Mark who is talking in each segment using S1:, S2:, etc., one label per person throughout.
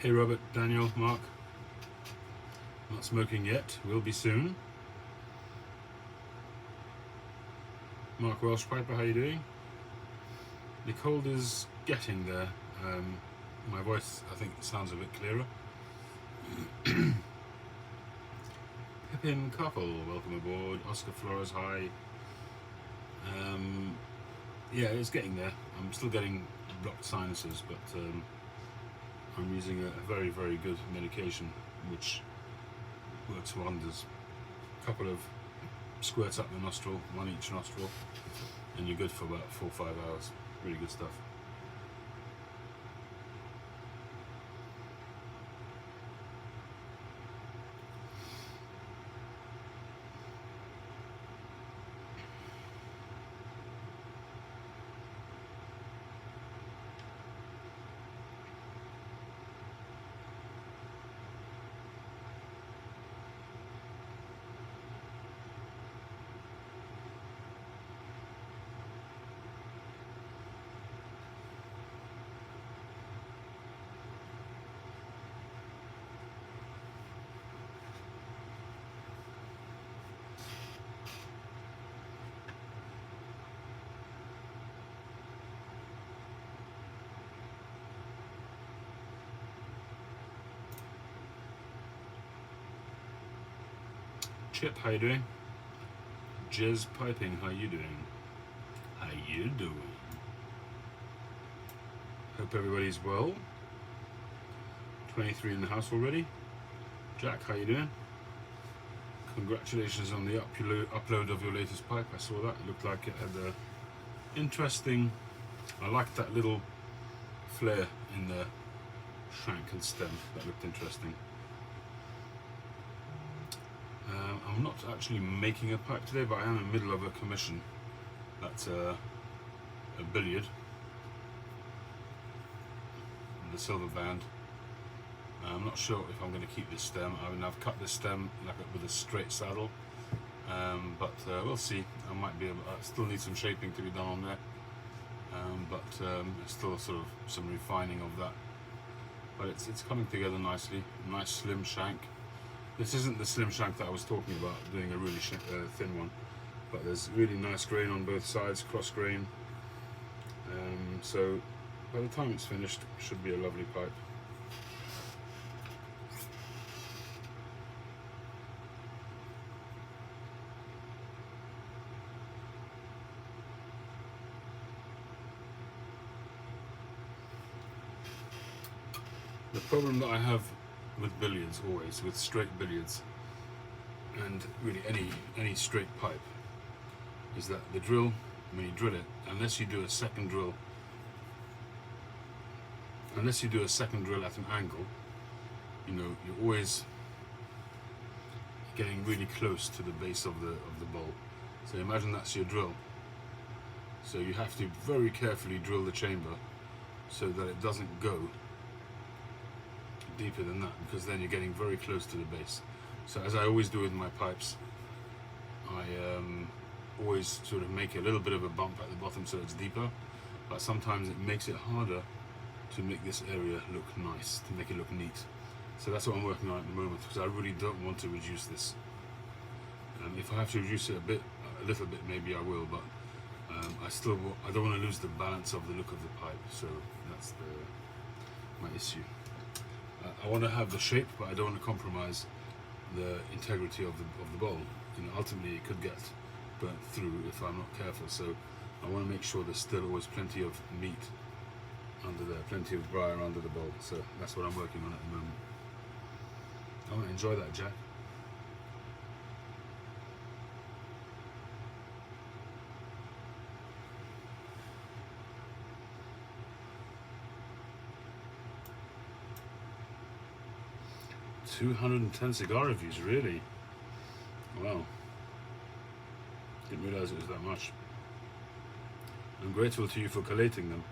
S1: Hey Robert, Daniel, Mark. Not smoking yet, will be soon. Mark Welsh Piper, how you doing? The cold is getting there. My voice, I think, sounds a bit clearer. Pippin Couple, welcome aboard. Oscar Flores, hi. Yeah, it's getting there. I'm still getting blocked sinuses, but I'm using a very, very good medication which works wonders. A couple of squirts up the nostril, one each nostril, and you're good for about 4 or 5 hours. Really good stuff. Chip, how you doing? Jizz Piping, how you doing? How you doing? Hope everybody's well. 23 in the house already. Jack, how you doing? Congratulations on the upload of your latest pipe. I saw that. It looked like it had a interesting... I liked that little flare in the shank and stem. That looked interesting. I'm not actually making a pipe today, but I am in the middle of a commission. That's a billiard, the silver band. I'm not sure if I'm going to keep this stem. I mean, I've cut this stem like with a straight saddle, but we'll see. I still need some shaping to be done on there, but it's still sort of some refining of that. But it's coming together nicely. Nice slim shank. This isn't the slim shank that I was talking about, doing a really thin one, but there's really nice grain on both sides, cross grain. So by the time it's finished, it should be a lovely pipe. The problem that I have with billiards, always with straight billiards, and really any straight pipe, is that the drill, when you drill it, unless you do a second drill at an angle, you know, you're always getting really close to the base of the bowl. So imagine that's your drill. So you have to very carefully drill the chamber so that it doesn't go deeper than that, because then you're getting very close to the base. So as I always do with my pipes, I always sort of make a little bit of a bump at the bottom so it's deeper, but sometimes it makes it harder to make this area look nice, to make it look neat. So that's what I'm working on at the moment, because I really don't want to reduce this. If I have to reduce it a little bit, maybe I will, but I don't want to lose the balance of the look of the pipe. So that's my issue. I want to have the shape, but I don't want to compromise the integrity of the bowl. You know, ultimately it could get burnt through if I'm not careful. So I want to make sure there's still always plenty of meat under there, plenty of briar under the bowl. So that's what I'm working on at the moment. I want to enjoy that, Jack. $210 cigar reviews, really? Wow. Didn't realize it was that much. I'm grateful to you for collating them.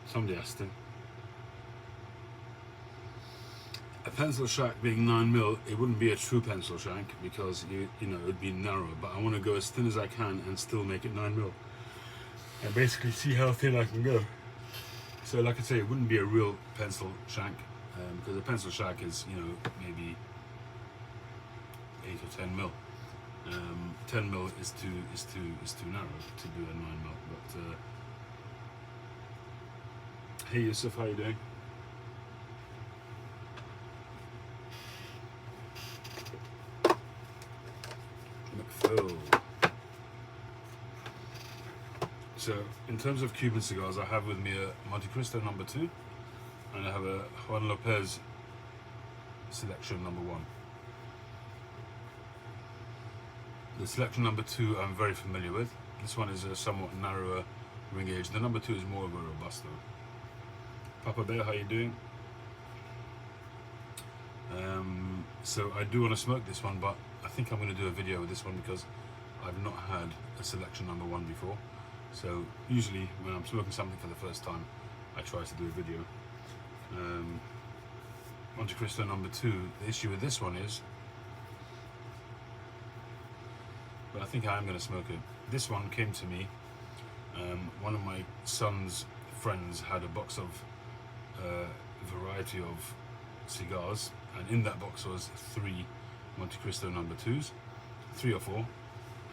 S1: Somebody asked him. A pencil shank being 9mm, it wouldn't be a true pencil shank, because you know it would be narrow. But I want to go as thin as I can and still make it 9mm, and basically see how thin I can go. So, like I say, it wouldn't be a real pencil shank. because a pencil shack is, you know, maybe 8 or 10 mil. 10 mil is too narrow to do a 9 mil. But hey Yusuf, how you doing? McPhil. So in terms of Cuban cigars, I have with me a Monte Cristo No. 2, and I have a Juan Lopez Selection No. 1. The Selection No. 2 I'm very familiar with. This one is a somewhat narrower ring gauge. The No. 2 is more of a Robusto. Papa Bear, how you doing? So I do want to smoke this one, but I think I'm going to do a video with this one because I've not had a Selection No. 1 before. So usually when I'm smoking something for the first time, I try to do a video. Monte Cristo No. 2, the issue with this one is, but I think I am going to smoke it. This one came to me, one of my son's friends had a box of variety of cigars, and in that box was 3 Monte Cristo No. 2s, 3 or 4,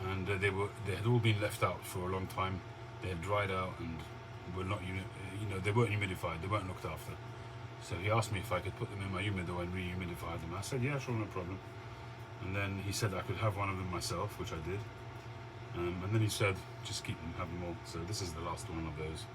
S1: and they had all been left out for a long time. They had dried out and were not, they weren't humidified, they weren't looked after. So he asked me if I could put them in my humidor and re-humidify them. I said, yeah, sure, no problem. And then he said I could have one of them myself, which I did. And then he said, just keep them, have them all. So this is the last one of those.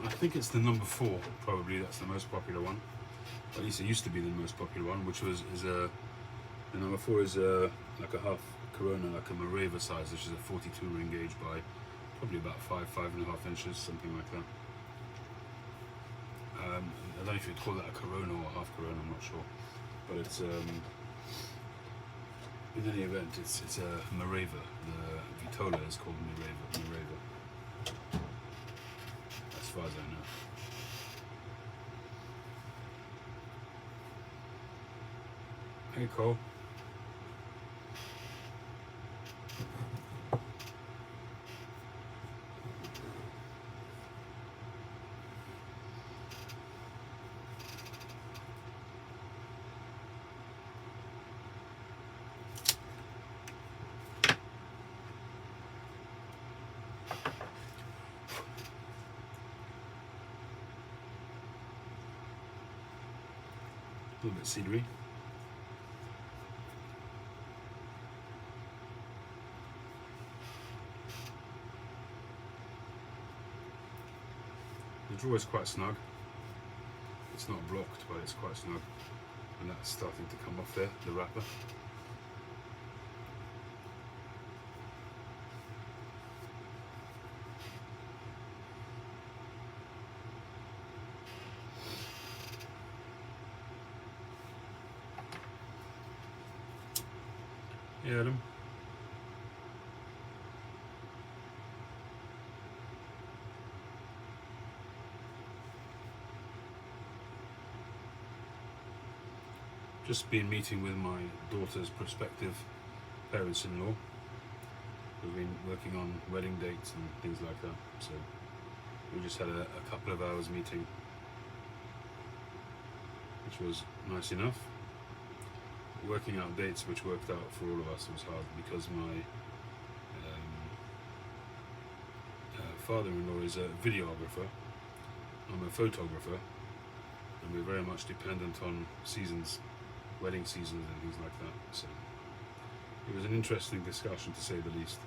S1: I think it's the No. 4, probably. That's the most popular one. At least it used to be the most popular one, which the No. 4 is like a half Corona, like a Moreva size, which is a 42 ring gauge by probably about 5.5 inches, something like that. I don't know if you'd call that a Corona or half Corona, I'm not sure. But it's, in any event, it's a Moreva. The Vitola is called Moreva. As far as I know. Hey Cole. A little bit cedary. The drawer is quite snug. It's not blocked, but it's quite snug. And that's starting to come off there, the wrapper. Yeah, Adam. Just been meeting with my daughter's prospective parents-in-law. We've been working on wedding dates and things like that. So we just had a couple of hours meeting, which was nice enough. Working out dates which worked out for all of us was hard because my father-in-law is a videographer, I'm a photographer, and we're very much dependent on seasons, wedding seasons and things like that. So it was an interesting discussion, to say the least.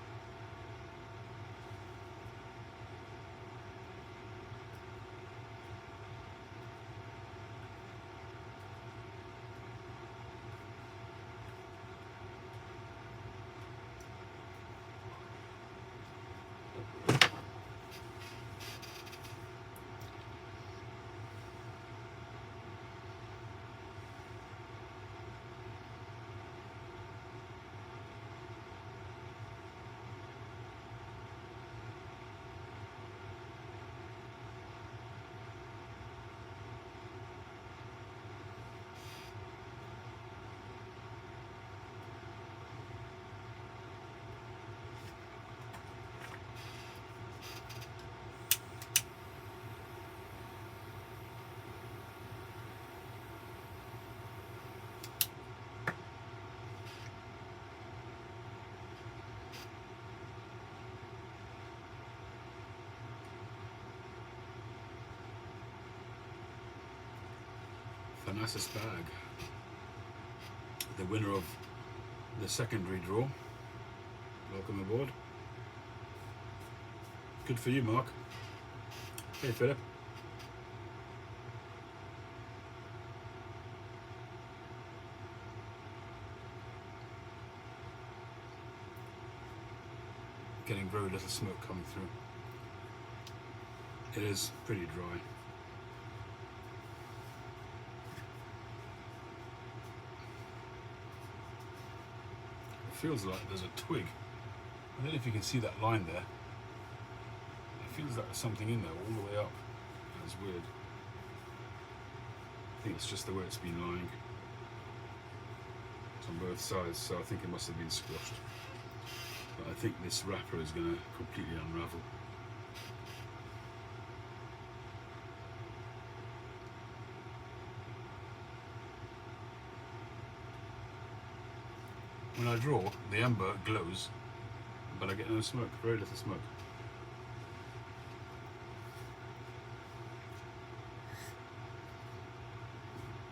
S1: Thanasis Bag, the winner of the secondary draw. Welcome aboard. Good for you, Mark. Hey, Philip. Getting very little smoke coming through. It is pretty dry. It feels like there's a twig. I don't know if you can see that line there. It feels like there's something in there all the way up. That's weird. I think it's just the way it's been lying. It's on both sides, so I think it must have been squashed. But I think this wrapper is going to completely unravel. When I draw, the amber glows, but I get no smoke, very little smoke.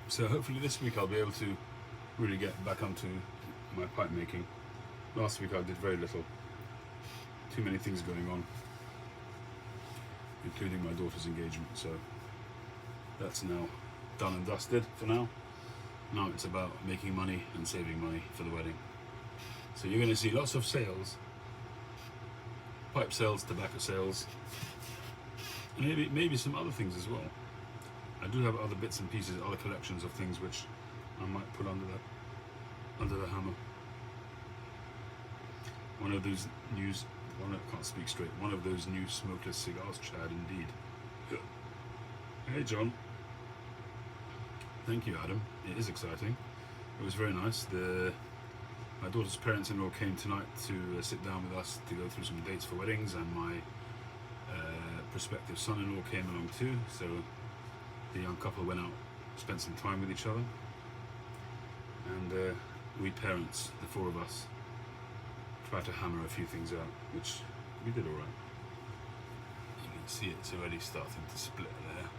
S1: So hopefully this week I'll be able to really get back onto my pipe making. Last week I did very little. Too many things going on, including my daughter's engagement, so that's now done and dusted for now. Now it's about making money and saving money for the wedding. So you're going to see lots of sales, pipe sales, tobacco sales, and maybe some other things as well. I do have other bits and pieces, other collections of things which I might put under the hammer. One of those one of those new smokeless cigars, Chad, indeed. Hey, John. Thank you, Adam. It is exciting. It was very nice. My daughter's parents-in-law came tonight to sit down with us to go through some dates for weddings, and my prospective son-in-law came along too. So the young couple went out, spent some time with each other, and we parents, the four of us, tried to hammer a few things out, which we did all right. You can see it's already starting to split there.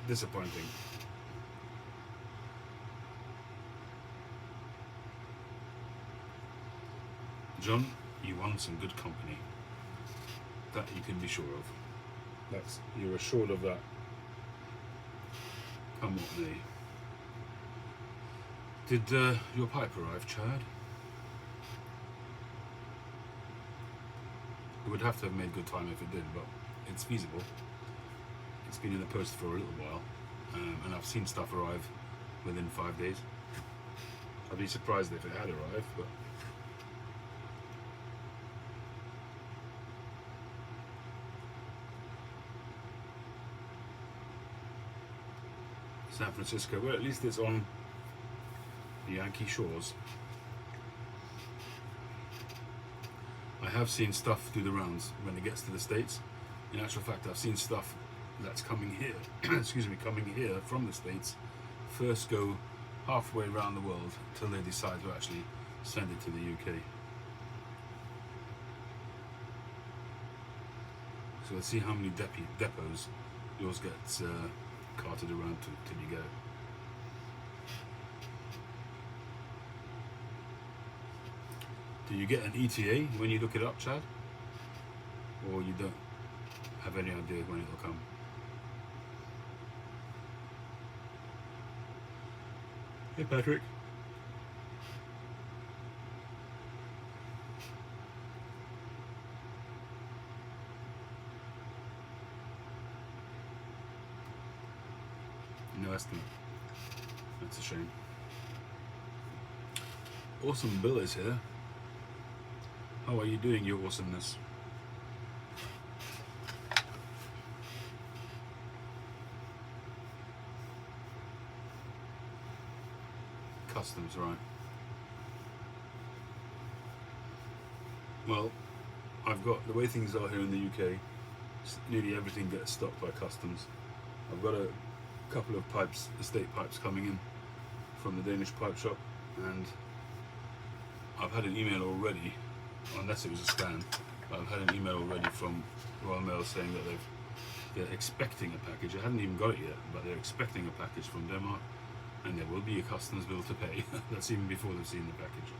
S1: Disappointing. John, you won some good company. That you can be sure of. You're assured of that. Come what may. Did your pipe arrive, Chad? It would have to have made good time if it did, but it's feasible. It's been in the post for a little while, and I've seen stuff arrive within 5 days. I'd be surprised if it had arrived, but San Francisco, well, at least it's on the Yankee shores. I have seen stuff do the rounds when it gets to the States. In actual fact, I've seen stuff that's coming here, coming here from the States, first go halfway around the world till they decide to actually send it to the UK. So let's see how many depots yours gets carted around to till you go. Do you get an ETA when you look it up, Chad? Or you don't have any idea when it'll come? Hey, Patrick. No estimate. That's a shame. Awesome Bill is here. How are you doing, your awesomeness? Customs, right. Well, I've got, the way things are here in the UK, nearly everything gets stopped by customs. I've got a couple of pipes, estate pipes coming in from the Danish pipe shop, and I've had an email already, unless it was a scan, but I've had an email already from Royal Mail saying that they've they're expecting a package. I hadn't even got it yet, but they're expecting a package from Denmark, and there will be a customs bill to pay. That's even before they've seen the package.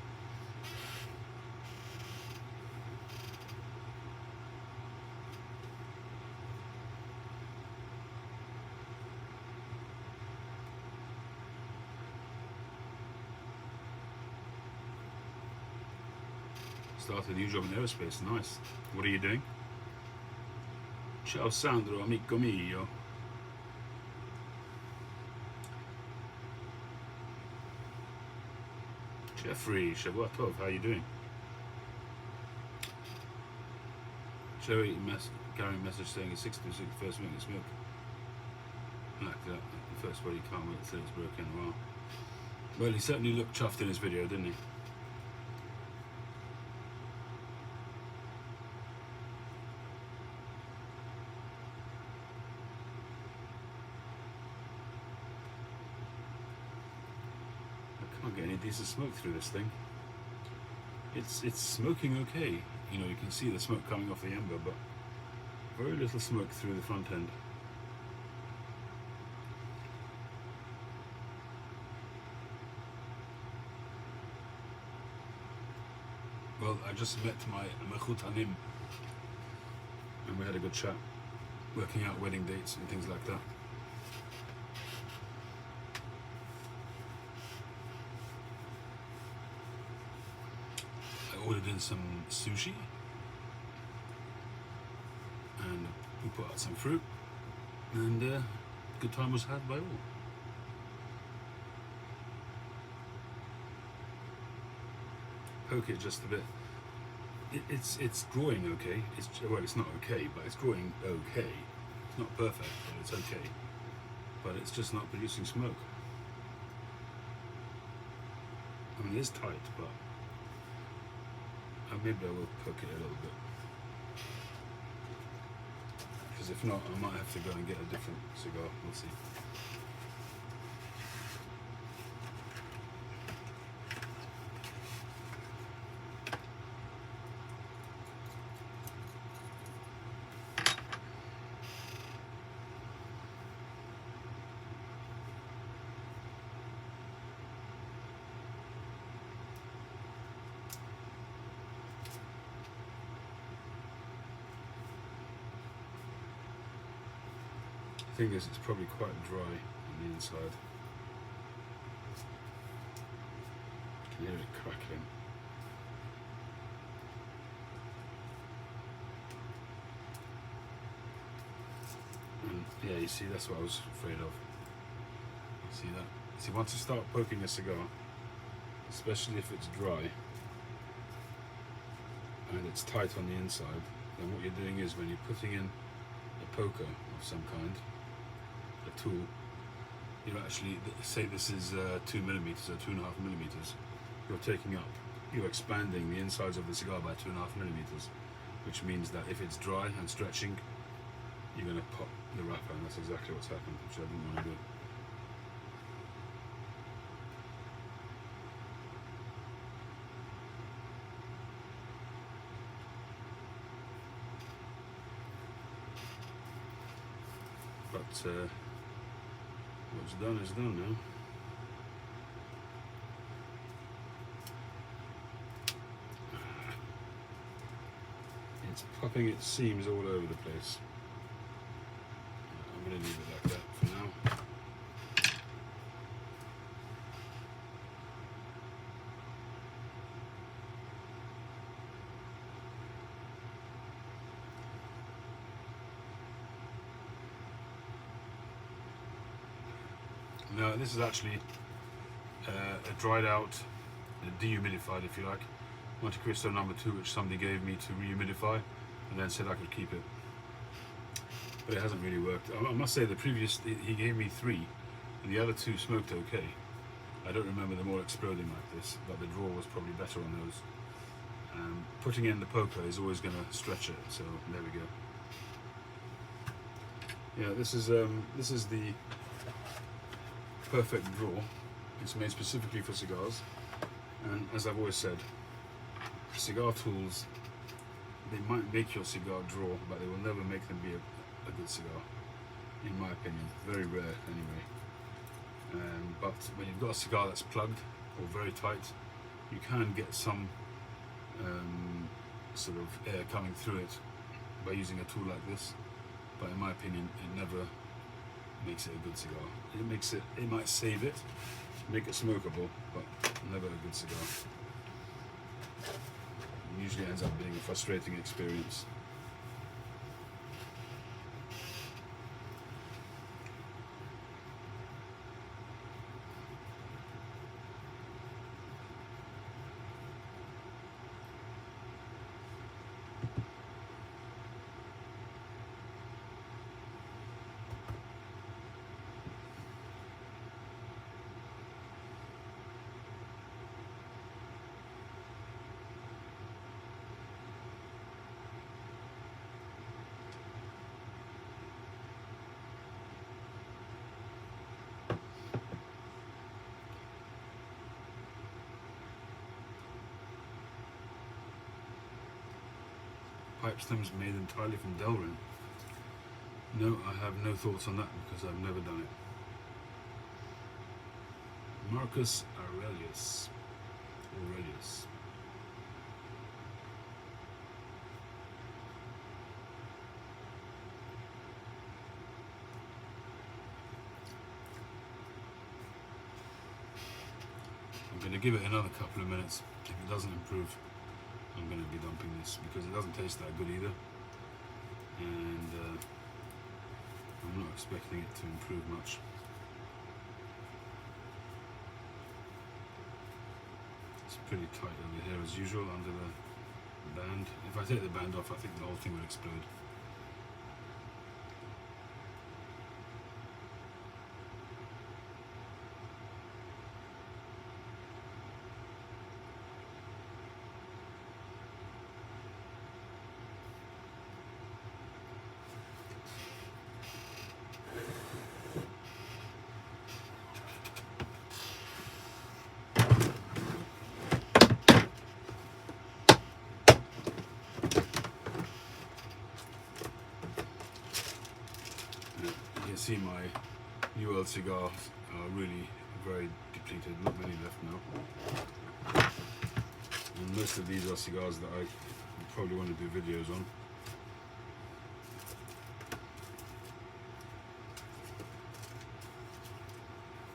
S1: Started a new job in aerospace. Nice. What are you doing? Ciao Sandro, amico mio. Jeffrey, Shavua Tov, how are you doing? Cherry carrying message saying it's 6 to 6 first week of milk. Like that, the first one, you can't wait until it's broken. Wow. Well, he certainly looked chuffed in his video, didn't he? I can't get any decent smoke through this thing. It's smoking okay. You know, you can see the smoke coming off the ember, but very little smoke through the front end. Well, I just met my Mechutanim, and we had a good chat, working out wedding dates and things like that. I ordered in some sushi, and we put out some fruit, and good time was had by all. Poke it just a bit. It's growing okay. Well, it's not okay, but it's growing okay. It's not perfect, but it's okay. But it's just not producing smoke. I mean, it is tight, but maybe I will poke it a little bit. Because if not, I might have to go and get a different cigar. We'll see. The thing is, it's probably quite dry on the inside. You can hear it crackling. And yeah, you see, that's what I was afraid of. See that? See, once you start poking a cigar, especially if it's dry and it's tight on the inside, then what you're doing is, when you're putting in a poker of some kind, a tool, you're actually, say this is 2 millimeters or 2.5 millimeters, you're expanding the insides of the cigar by 2.5 millimeters, which means that if it's dry and stretching, you're going to pop the wrapper, and that's exactly what's happened, which I didn't want to do. But what's done is done now. It's popping its seams all over the place. I'm going to leave it like that for now. No, this is actually a dried out, dehumidified, if you like, Monte Cristo number 2, which somebody gave me to rehumidify, and then said I could keep it. But it hasn't really worked. I must say, the previous, he gave me 3, and the other 2 smoked okay. I don't remember them all exploding like this, but the draw was probably better on those. Putting in the poker is always going to stretch it, so there we go. Yeah, this is the perfect draw. It's made specifically for cigars, and as I've always said, cigar tools they might make your cigar draw, but they will never make them be a good cigar, in my opinion. Very rare, anyway. But when you've got a cigar that's plugged or very tight, you can get some sort of air coming through it by using a tool like this. But in my opinion, it never makes it a good cigar. It might save it, make it smokable, but never a good cigar. It usually ends up being a frustrating experience. Pipe stems made entirely from Delrin. No, I have no thoughts on that because I've never done it. Marcus Aurelius. I'm going to give it another couple of minutes. If it doesn't improve, I'm going to be dumping this because it doesn't taste that good either, and I'm not expecting it to improve much. It's pretty tight over here as usual under the band. If I take the band off, I think the whole thing will explode. You can see my New World cigars are really very depleted, not many left now. And most of these are cigars that I probably want to do videos on.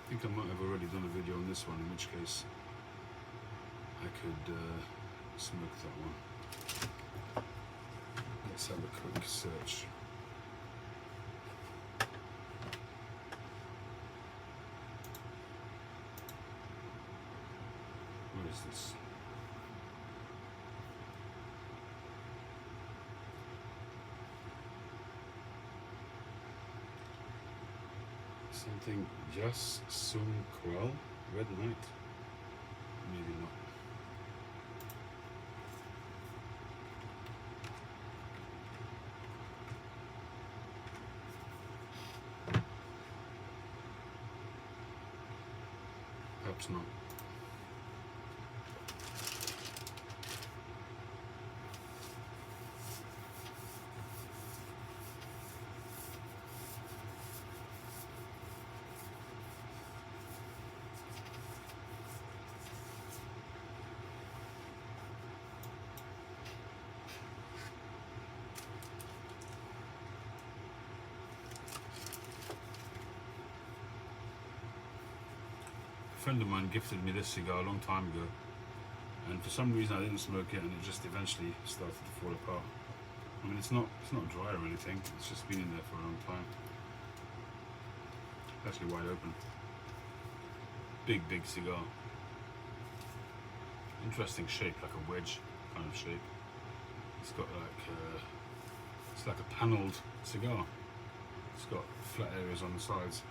S1: I think I might have already done a video on this one, in which case I could smoke that one. Let's have a quick search. What is this? Something Jas Sum Qual, Red Knight? Maybe not. Perhaps not. A friend of mine gifted me this cigar a long time ago, and for some reason I didn't smoke it, and it just eventually started to fall apart. I mean, it's not dry or anything, it's just been in there for a long time. It's actually wide open. Big cigar. Interesting shape, like a wedge kind of shape. It's got like it's like a panelled cigar. It's got flat areas on the sides.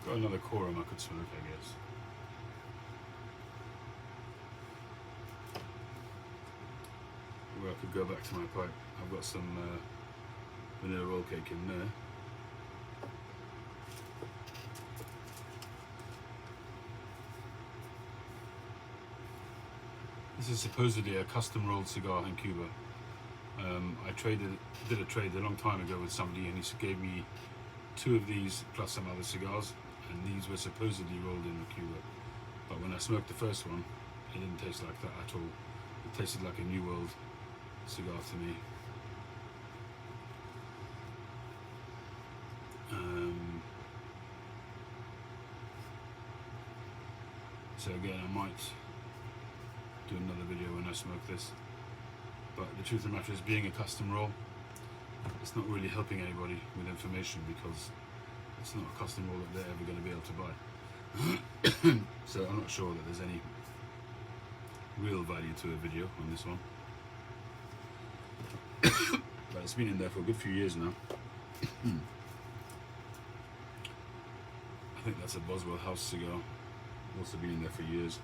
S1: Got another Corum I could smoke, I guess. Or I could go back to my pipe. I've got some vanilla roll cake in there. This is supposedly a custom rolled cigar in Cuba. I did a trade a long time ago with somebody, and he gave me 2 of these plus some other cigars, and these were supposedly rolled in Cuba. But when I smoked the first one, it didn't taste like that at all. It tasted like a New World cigar to me. So again, I might do another video when I smoke this. But the truth of the matter is, being a custom roll, it's not really helping anybody with information, because it's not a custom roll that they're ever going to be able to buy. So I'm not sure that there's any real value to a video on this one. But it's been in there for a good few years now. I think that's a Boswell House cigar. Also been in there for years.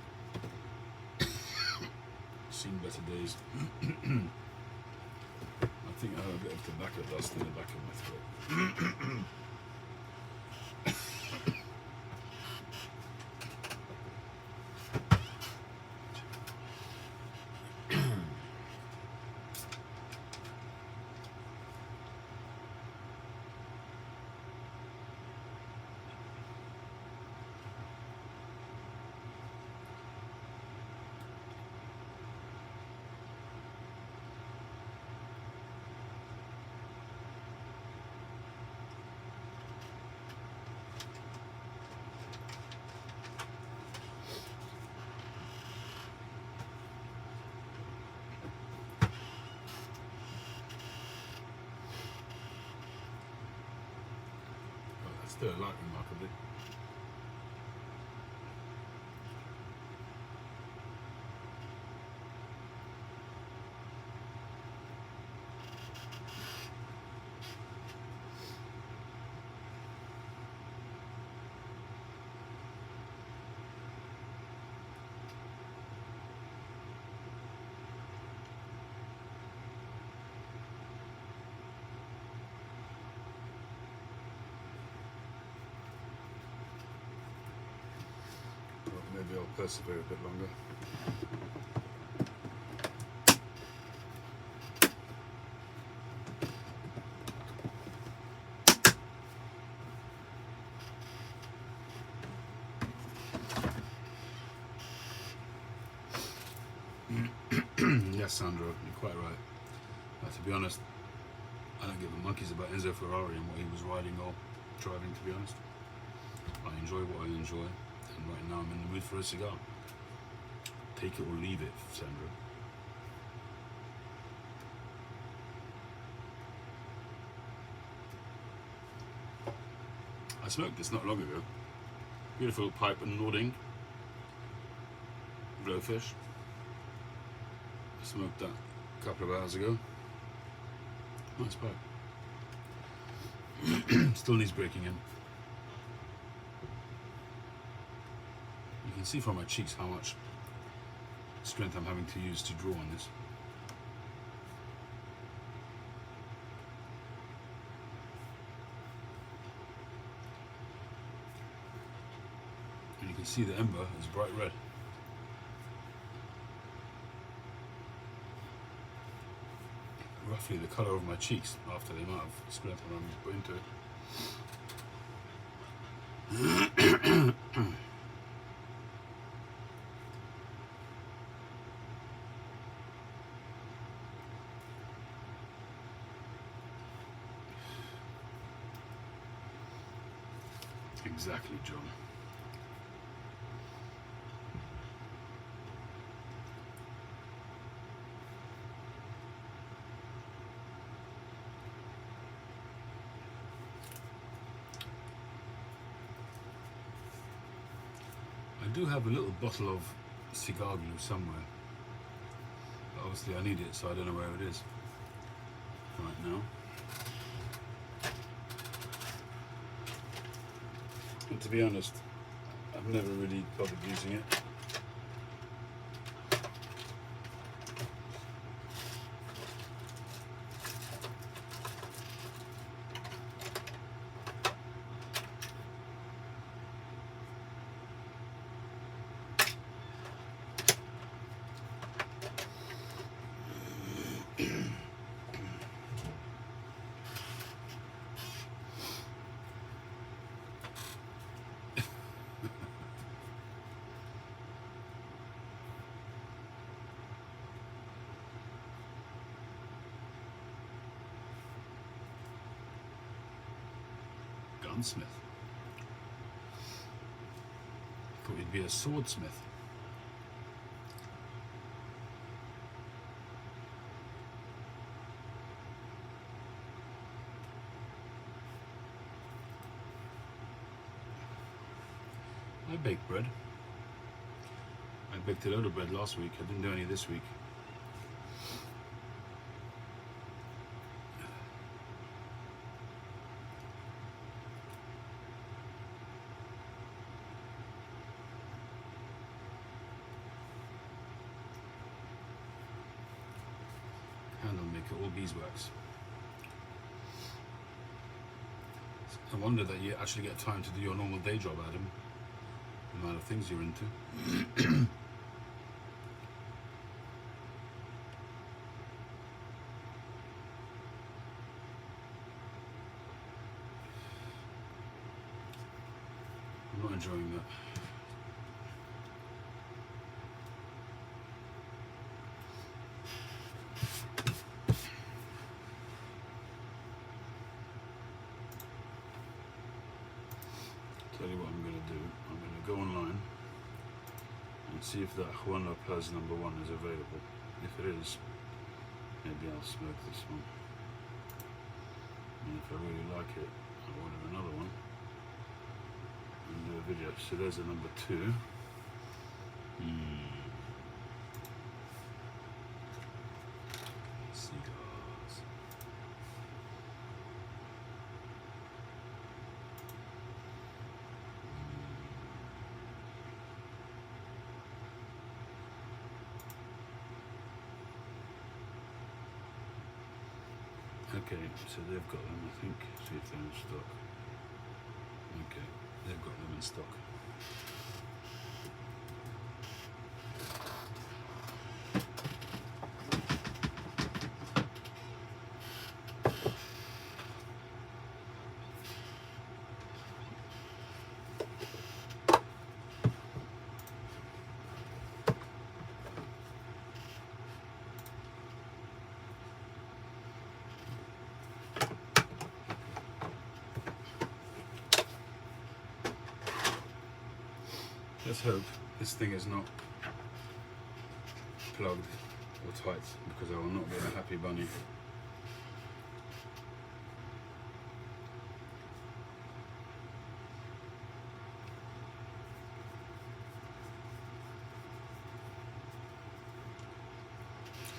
S1: Seen better days. I think I have a bit of tobacco dust in the back of my throat. Still a light remarkably. Maybe I'll persevere a bit longer. Yes, Sandro, you're quite right. To be honest, I don't give a monkeys about Enzo Ferrari and what he was riding or driving, to be honest. I enjoy what I enjoy. And right now I'm in the mood for a cigar. Take it or leave it, Sandro. I smoked this not long ago. Beautiful pipe and Nording Glowfish. I smoked that a couple of hours ago. Nice pipe. Still needs breaking in. You can see from my cheeks how much strength I'm having to use to draw on this. And you can see the ember is bright red. Roughly the colour of my cheeks after the amount of strength I'm put into it. Exactly, John. I do have a little bottle of cigar glue somewhere. But obviously I need it, so I don't know where it is right now. And to be honest, I've never really bothered using it. gunsmith. Thought you'd be a swordsmith. I bake bread. I baked a load of bread last week. I didn't do any this week. Candle maker, all beeswax. I wonder that you actually get time to do your normal day job, Adam. The amount of things you're into. I'm not enjoying that. Tell you what I'm going to do. I'm going to go online and see if that Juan Lopez #1 is available. If it is, maybe I'll smoke this one. And if I really like it, I'll order another one and do a video. So there's a #2. Cigars. Okay, so they've got them, I think. See if they're in stock. Okay, they've got them in stock. Let's hope this thing is not plugged or tight, because I will not be a happy bunny.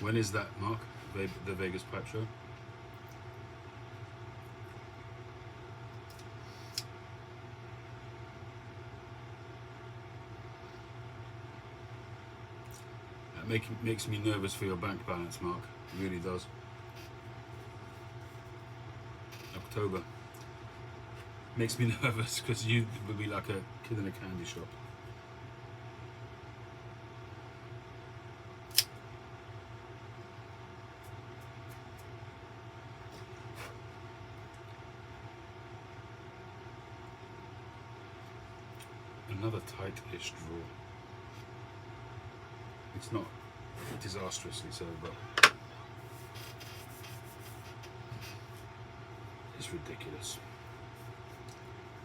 S1: When is that, Mark? The Vegas Pipe Show? Makes me nervous for your bank balance, Mark. It really does. October. Makes me nervous because you would be like a kid in a candy shop. Another tight-ish draw. It's not disastrously so, but it's ridiculous.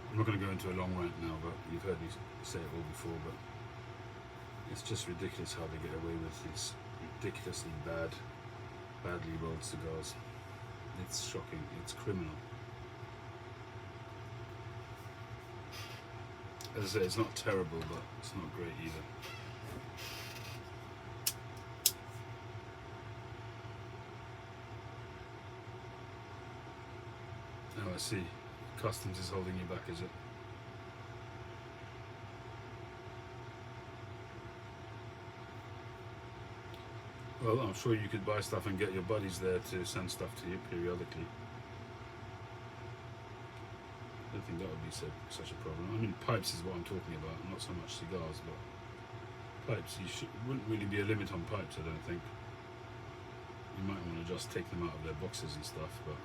S1: I'm not going to go into a long rant now, but you've heard me say it all before, but it's just ridiculous how they get away with these ridiculously badly rolled cigars. It's shocking, it's criminal. As I say, it's not terrible, but it's not great either. Oh, I see. Customs is holding you back, is it? Well, I'm sure you could buy stuff and get your buddies there to send stuff to you periodically. I don't think that would be such a problem. I mean, pipes is what I'm talking about, not so much cigars, but pipes. Wouldn't really be a limit on pipes, I don't think. You might want to just take them out of their boxes and stuff, but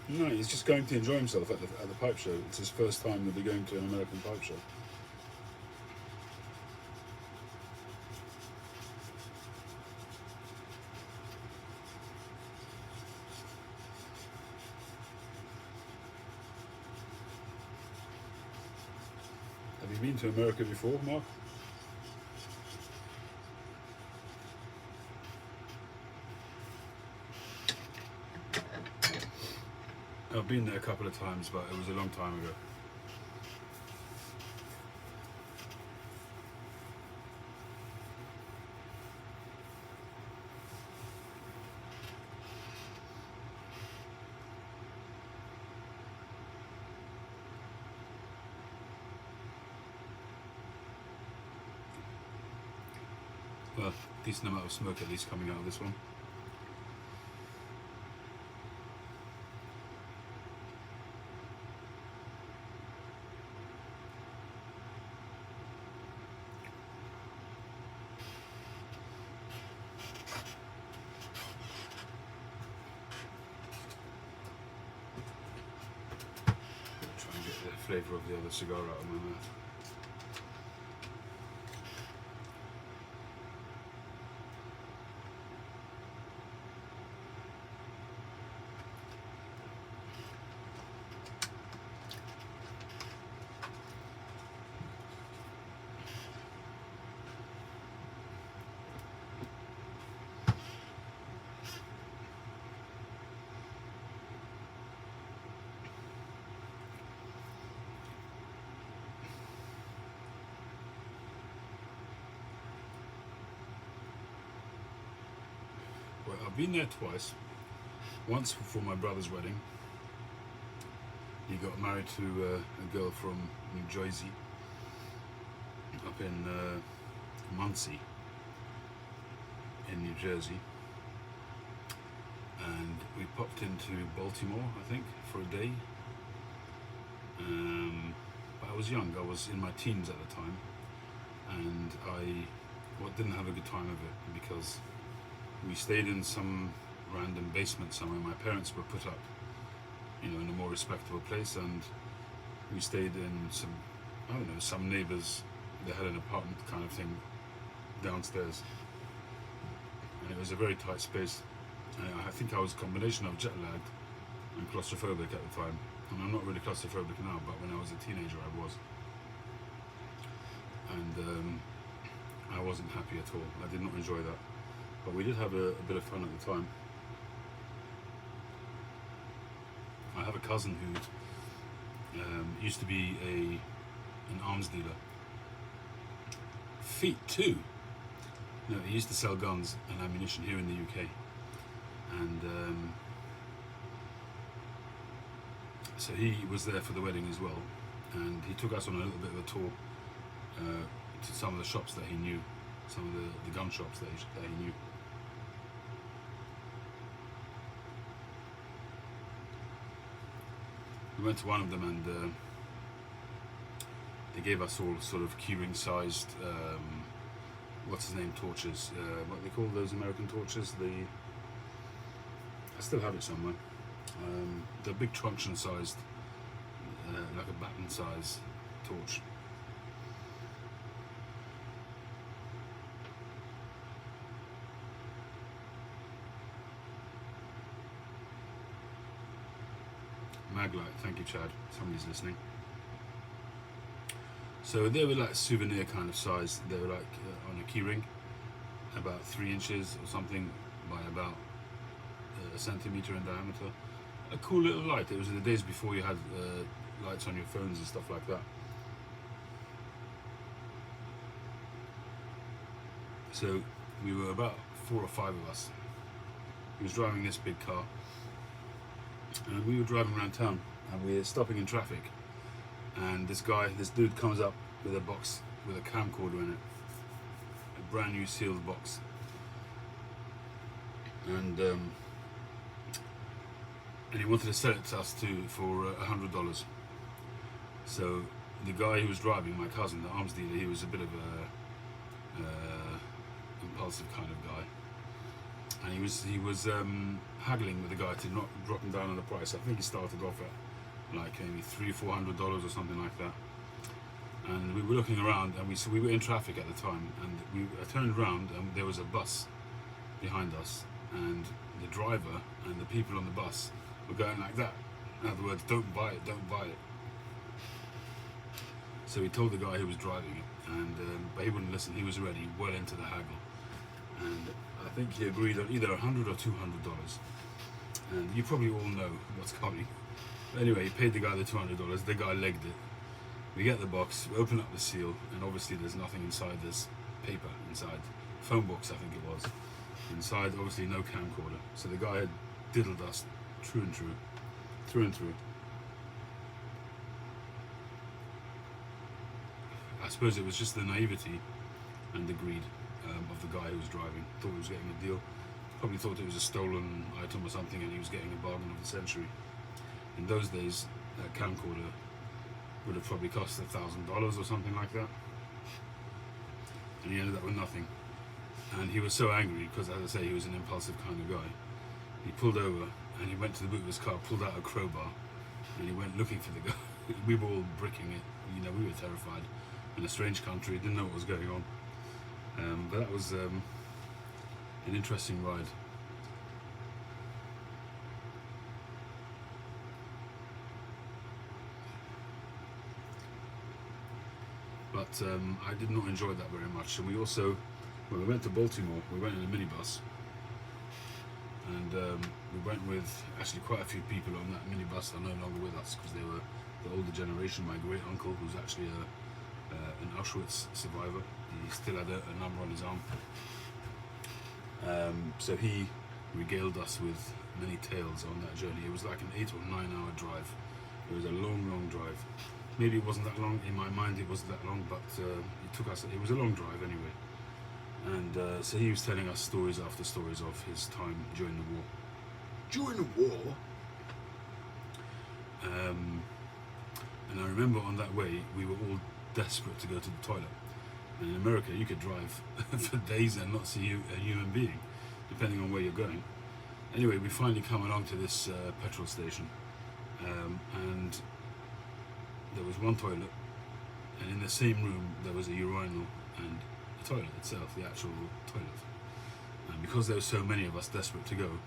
S1: No, he's just going to enjoy himself at the pipe show. It's his first time he'll be going to an American pipe show. Have you been to America before, Mark? I've been there a couple of times, but it was a long time ago. Well, decent amount of smoke at least coming out of this one. Try and get the flavour of the other cigar out of my mouth. Well, I've been there twice. Once for my brother's wedding. He got married to a girl from New Jersey, up in Muncie, in New Jersey. And we popped into Baltimore, I think, for a day. But I was young, I was in my teens at the time, and I didn't have a good time of it because we stayed in some random basement somewhere. My parents were put up, in a more respectable place, and we stayed in some neighbours. They had an apartment kind of thing downstairs, and it was a very tight space. And I think I was a combination of jet lagged and claustrophobic at the time. And I'm not really claustrophobic now, but when I was a teenager I was. And I wasn't happy at all. I did not enjoy that. But we did have a bit of fun at the time. I have a cousin who used to be an arms dealer. Feet too. No, he used to sell guns and ammunition here in the UK. And so he was there for the wedding as well. And he took us on a little bit of a tour to some of the shops that he knew, some of the gun shops that he knew. We went to one of them, and they gave us all sort of keyring sized, what's his name, torches. What they call those American torches? I still have it somewhere. The big truncheon sized, like a baton size torch. Maglite, thank you, Chad. Somebody's listening. So they were like souvenir kind of size. They were like on a keyring, about 3 inches or something by about a centimeter in diameter. A cool little light. It was the days before you had lights on your phones and stuff like that. So we were about 4 or 5 of us. He was driving this big car, and we were driving around town, and we were stopping in traffic, and this dude comes up with a box with a camcorder in it, a brand new sealed box, and he wanted to sell it to us for $100. So the guy who was driving, my cousin, the arms dealer, he was a bit of a impulsive kind of guy, and he was haggling with the guy to not drop him down on the price. I think he started off at like maybe $300-400 or something like that. And we were looking around, and we were in traffic at the time, and I turned around, and there was a bus behind us, and the driver and the people on the bus were going like that. In other words, don't buy it, don't buy it. So he told the guy who was driving it, and but he wouldn't listen. He was already well into the haggle, and I think he agreed on either $100 or $200. And you probably all know what's coming. But anyway, he paid the guy the $200. The guy legged it. We get the box, we open up the seal, and obviously there's nothing inside. There's paper inside, phone box I think it was. Inside, obviously no camcorder. So the guy had diddled us through and through. I suppose it was just the naivety and the greed of the guy who was driving. Thought he was getting a deal. Probably thought it was a stolen item or something, and he was getting a bargain of the century. In those days, that camcorder would have probably cost $1,000 or something like that, and he ended up with nothing. And he was so angry because, as I say, he was an impulsive kind of guy. He pulled over and he went to the boot of his car, pulled out a crowbar, and he went looking for the guy. We were all bricking it, we were terrified in a strange country, didn't know what was going on. But that was an interesting ride. But I did not enjoy that very much. And we also, when we went to Baltimore, we went in a minibus, and we went with actually quite a few people on that minibus are no longer with us because they were the older generation. My great uncle, who's actually an Auschwitz survivor, he still had a number on his arm. So he regaled us with many tales on that journey. It was like an 8 or 9 hour drive. It was a long, long drive. Maybe it wasn't that long. In my mind, it wasn't that long, but it was a long drive anyway. And so he was telling us stories after stories of his time during the war. During the war? And I remember on that way, we were all desperate to go to the toilet. And in America, you could drive for days and not see a human being, depending on where you're going. Anyway, we finally come along to this petrol station, and there was one toilet, and in the same room there was a urinal and the toilet itself, the actual toilet. And because there were so many of us desperate to go,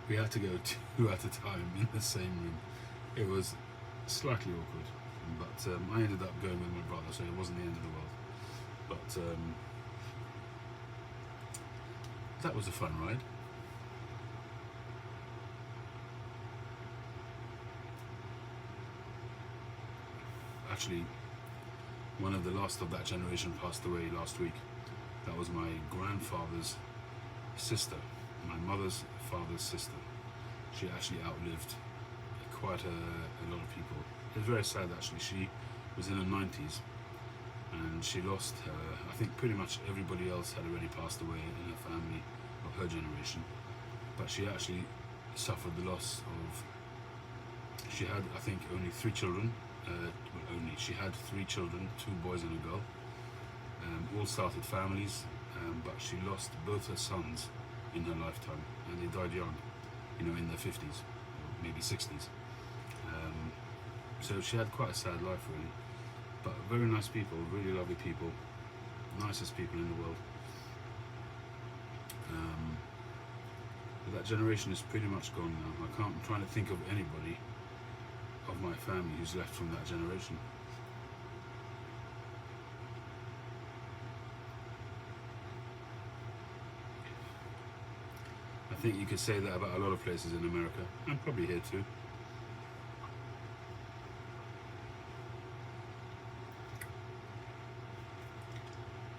S1: we had to go 2 at a time in the same room. It was slightly awkward, but I ended up going with my brother, so it wasn't the end of the world. But that was a fun ride. Actually, one of the last of that generation passed away last week. That was my grandfather's sister, my mother's father's sister. She actually outlived quite a lot of people. It's very sad actually. She was in her 90s and she lost her, I think pretty much everybody else had already passed away in her family of her generation. But she actually suffered the loss of, she had I think only 3 children. She had 3 children, 2 boys and a girl. All started families, but she lost both her sons in her lifetime, and they died young, in their 50s, or maybe 60s. So she had quite a sad life, really. But very nice people, really lovely people, nicest people in the world. But that generation is pretty much gone now. I'm trying to think of anybody of my family who's left from that generation. I think you could say that about a lot of places in America, and probably here too.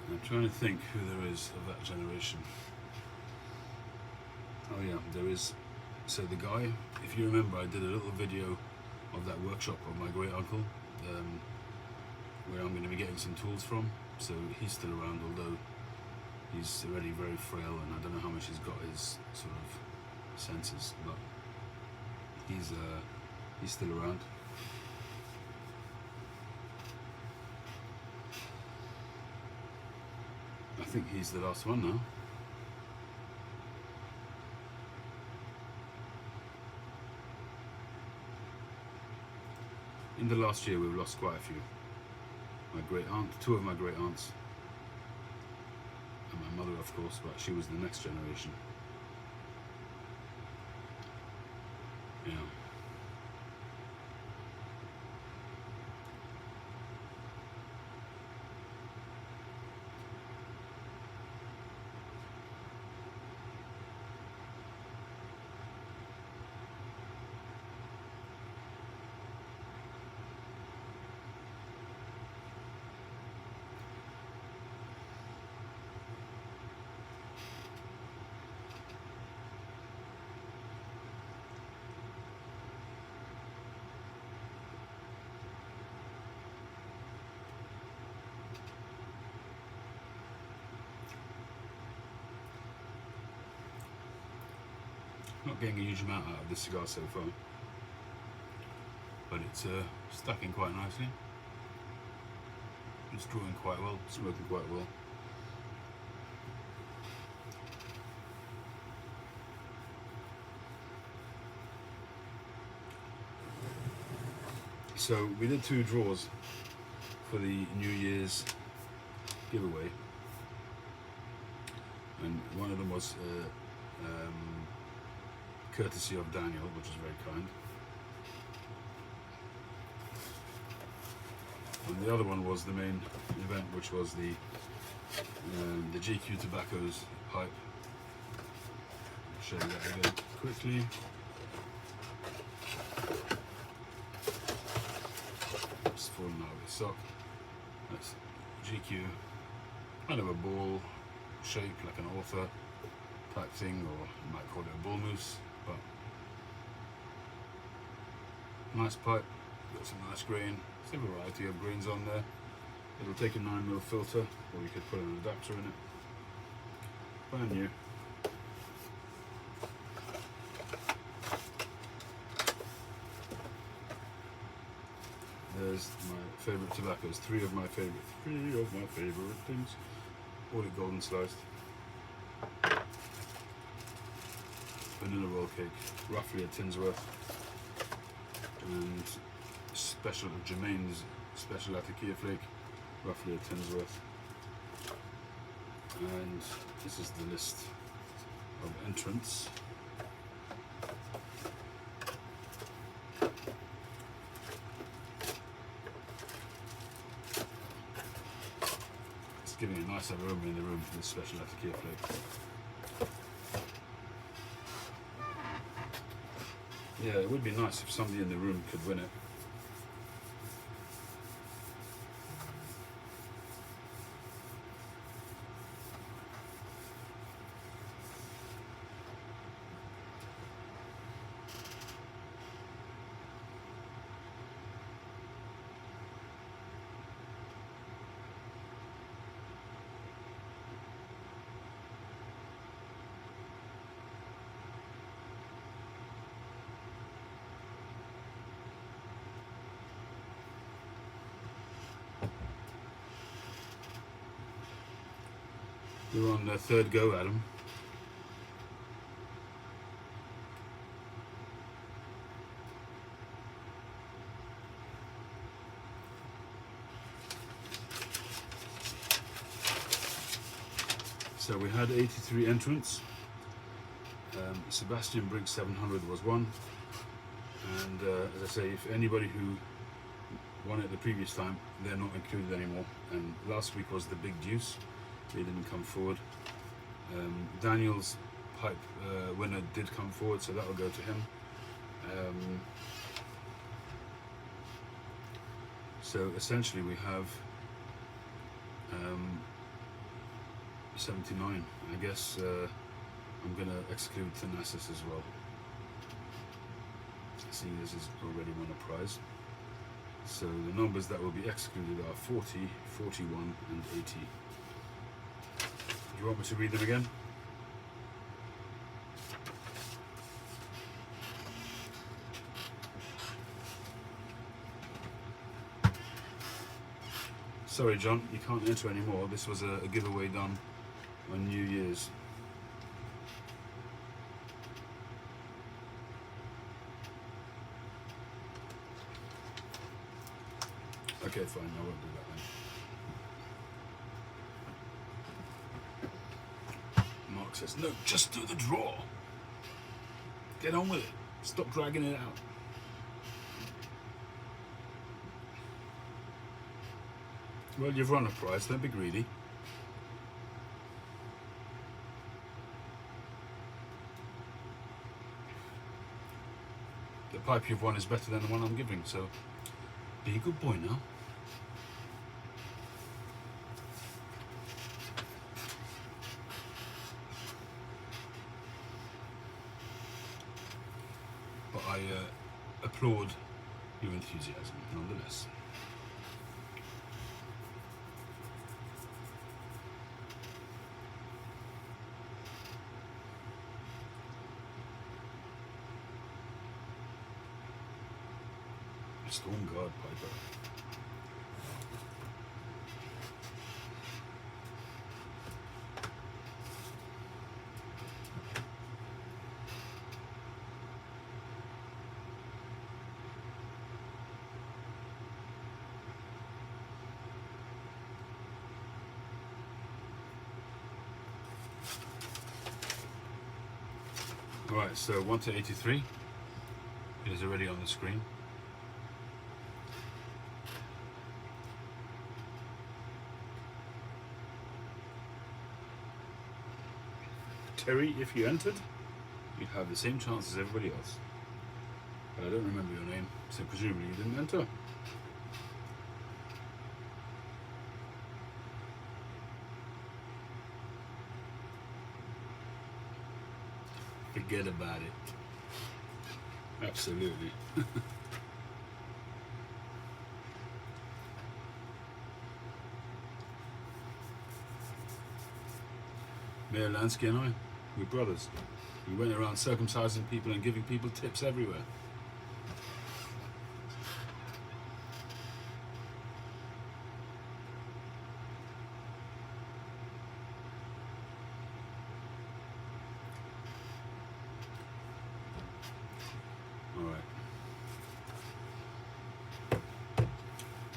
S1: I'm trying to think who there is of that generation. Oh yeah, there is. So the guy, if you remember, I did a little video of that workshop of my great uncle, where I'm going to be getting some tools from. So he's still around, although he's already very frail, and I don't know how much he's got his sort of senses, but he's still around. I think he's the last one now. In the last year, we've lost quite a few. My great aunt, two of my great aunts, and my mother, of course, but she was the next generation. Yeah. Not getting a huge amount out of this cigar so far, but it's stacking quite nicely. It's drawing quite well, smoking quite well. So we did 2 draws for the New Year's giveaway, and one of them was courtesy of Daniel, which is very kind, and the other one was the main event, which was the GQ Tobaccos pipe. I'll show you that again quickly. It's falling out of its sock. That's GQ, kind of a ball shape, like an author type thing, or you might call it a bull moose, but nice pipe, got some nice grain. There's a variety of grains on there. It'll take a 9mm filter, or you could put an adapter in it. Brand new. There's my favourite tobaccos, 3 of my favourite things. All it golden sliced. Vanilla roll cake, roughly a tin's worth. And special Jermaine's special Latakia flake, roughly a tin's worth. And this is the list of entrants. It's giving a nice aroma in the room for this special Latakia flake. Yeah, it would be nice if somebody in the room could win it. You're on the third go, Adam. So we had 83 entrants. Sebastian Briggs 700 was one. And as I say, if anybody who won it the previous time, they're not included anymore. And last week was the Big Deuce. They didn't come forward. Daniel's pipe winner did come forward, so that will go to him. So essentially we have 79. I guess I'm going to exclude Thanasis as well, seeing this is already won a prize. So the numbers that will be excluded are 40, 41 and 80. Do you want me to read them again? Sorry, John, you can't enter anymore. This was a giveaway done on New Year's. Okay, fine, I won't do that then. Mark says, no, just do the draw. Get on with it. Stop dragging it out. Well, you've run a prize, don't be greedy. The pipe you've won is better than the one I'm giving, so be a good boy now. But I applaud your enthusiasm nonetheless. Storm Guard Piper. Alright, so 1 to 83 is already on the screen. Terry, if you entered, you'd have the same chance as everybody else. But I don't remember your name, so presumably you didn't enter. Forget about it. Absolutely. Mayor Lansky and I, we're brothers. We went around circumcising people and giving people tips everywhere. All right.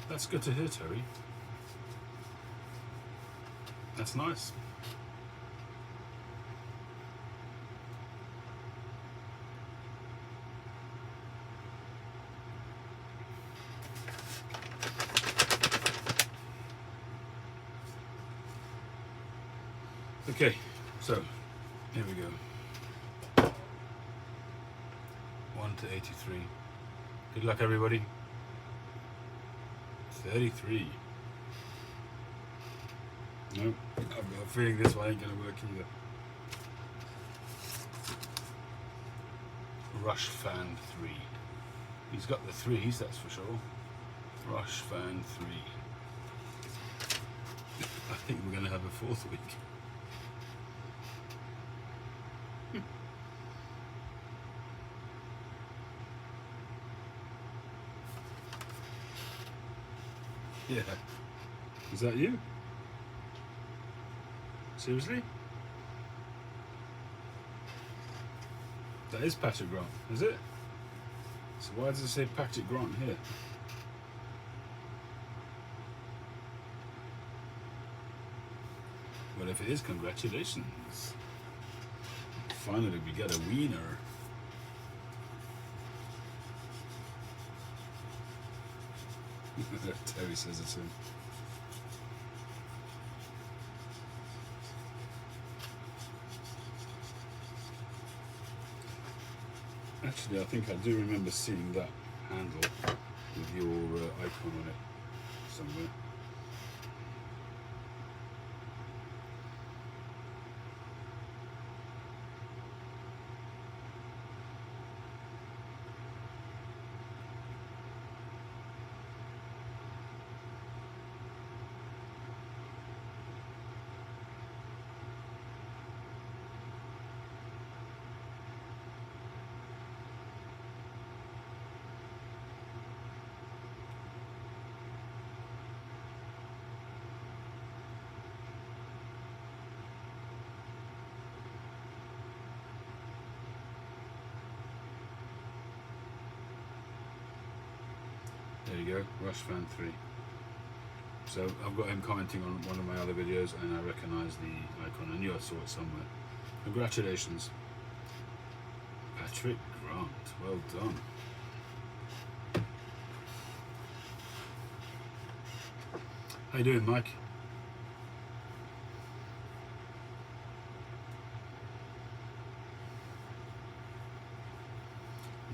S1: That's good to hear, Terry. That's nice. Okay, so here we go. 1 to 83. Good luck, everybody. 33. Nope, I've got a feeling this one ain't gonna work either. Rush Fan 3. He's got the threes, that's for sure. Rush Fan 3. I think we're gonna have a fourth week. Yeah. Is that you? Seriously? That is Patrick Grant, is it? So why does it say Patrick Grant here? Well, if it is, congratulations. Finally, we get a wiener. Terry says it's him. Actually, I think I do remember seeing that handle with your icon on it somewhere. There you go, Rush Fan 3. So I've got him commenting on one of my other videos, and I recognise the icon. I knew I saw it somewhere. Congratulations, Patrick Grant. Well done. How you doing, Mike?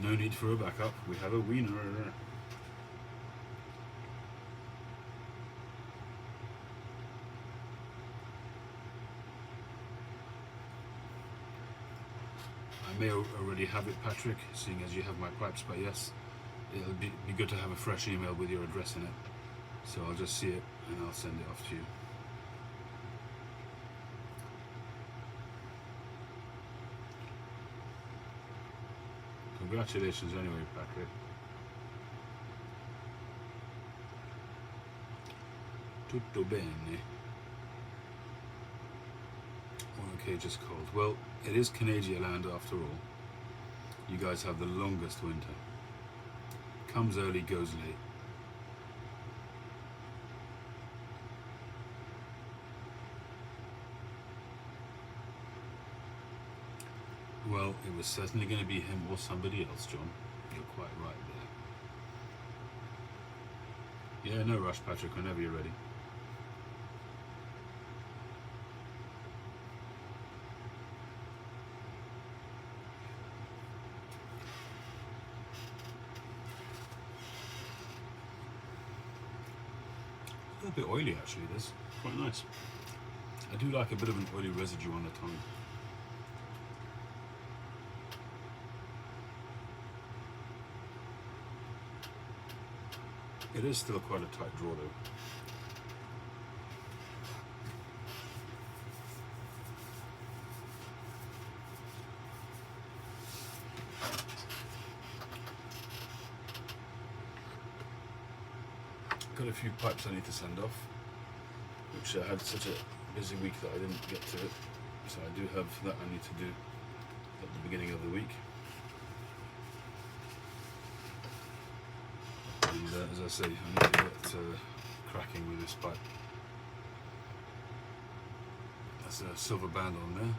S1: No need for a backup. We have a wiener. I may already have it, Patrick, seeing as you have my pipes, but yes, it'll be good to have a fresh email with your address in it. So I'll just see it and I'll send it off to you. Congratulations anyway, Patrick. Tutto bene. Okay, just cold. Well, it is Canadian land after all. You guys have the longest winter. Comes early, goes late. Well, it was certainly going to be him or somebody else, John. You're quite right there. Yeah, no rush, Patrick, whenever you're ready. A little bit oily, actually, this. Quite nice. I do like a bit of an oily residue on the tongue. It is still quite a tight draw though. Got a few pipes I need to send off, which I had such a busy week that I didn't get to it. So I do have that I need to do at the beginning of the week. And as I say, I need to get cracking with this pipe. That's a silver band on there,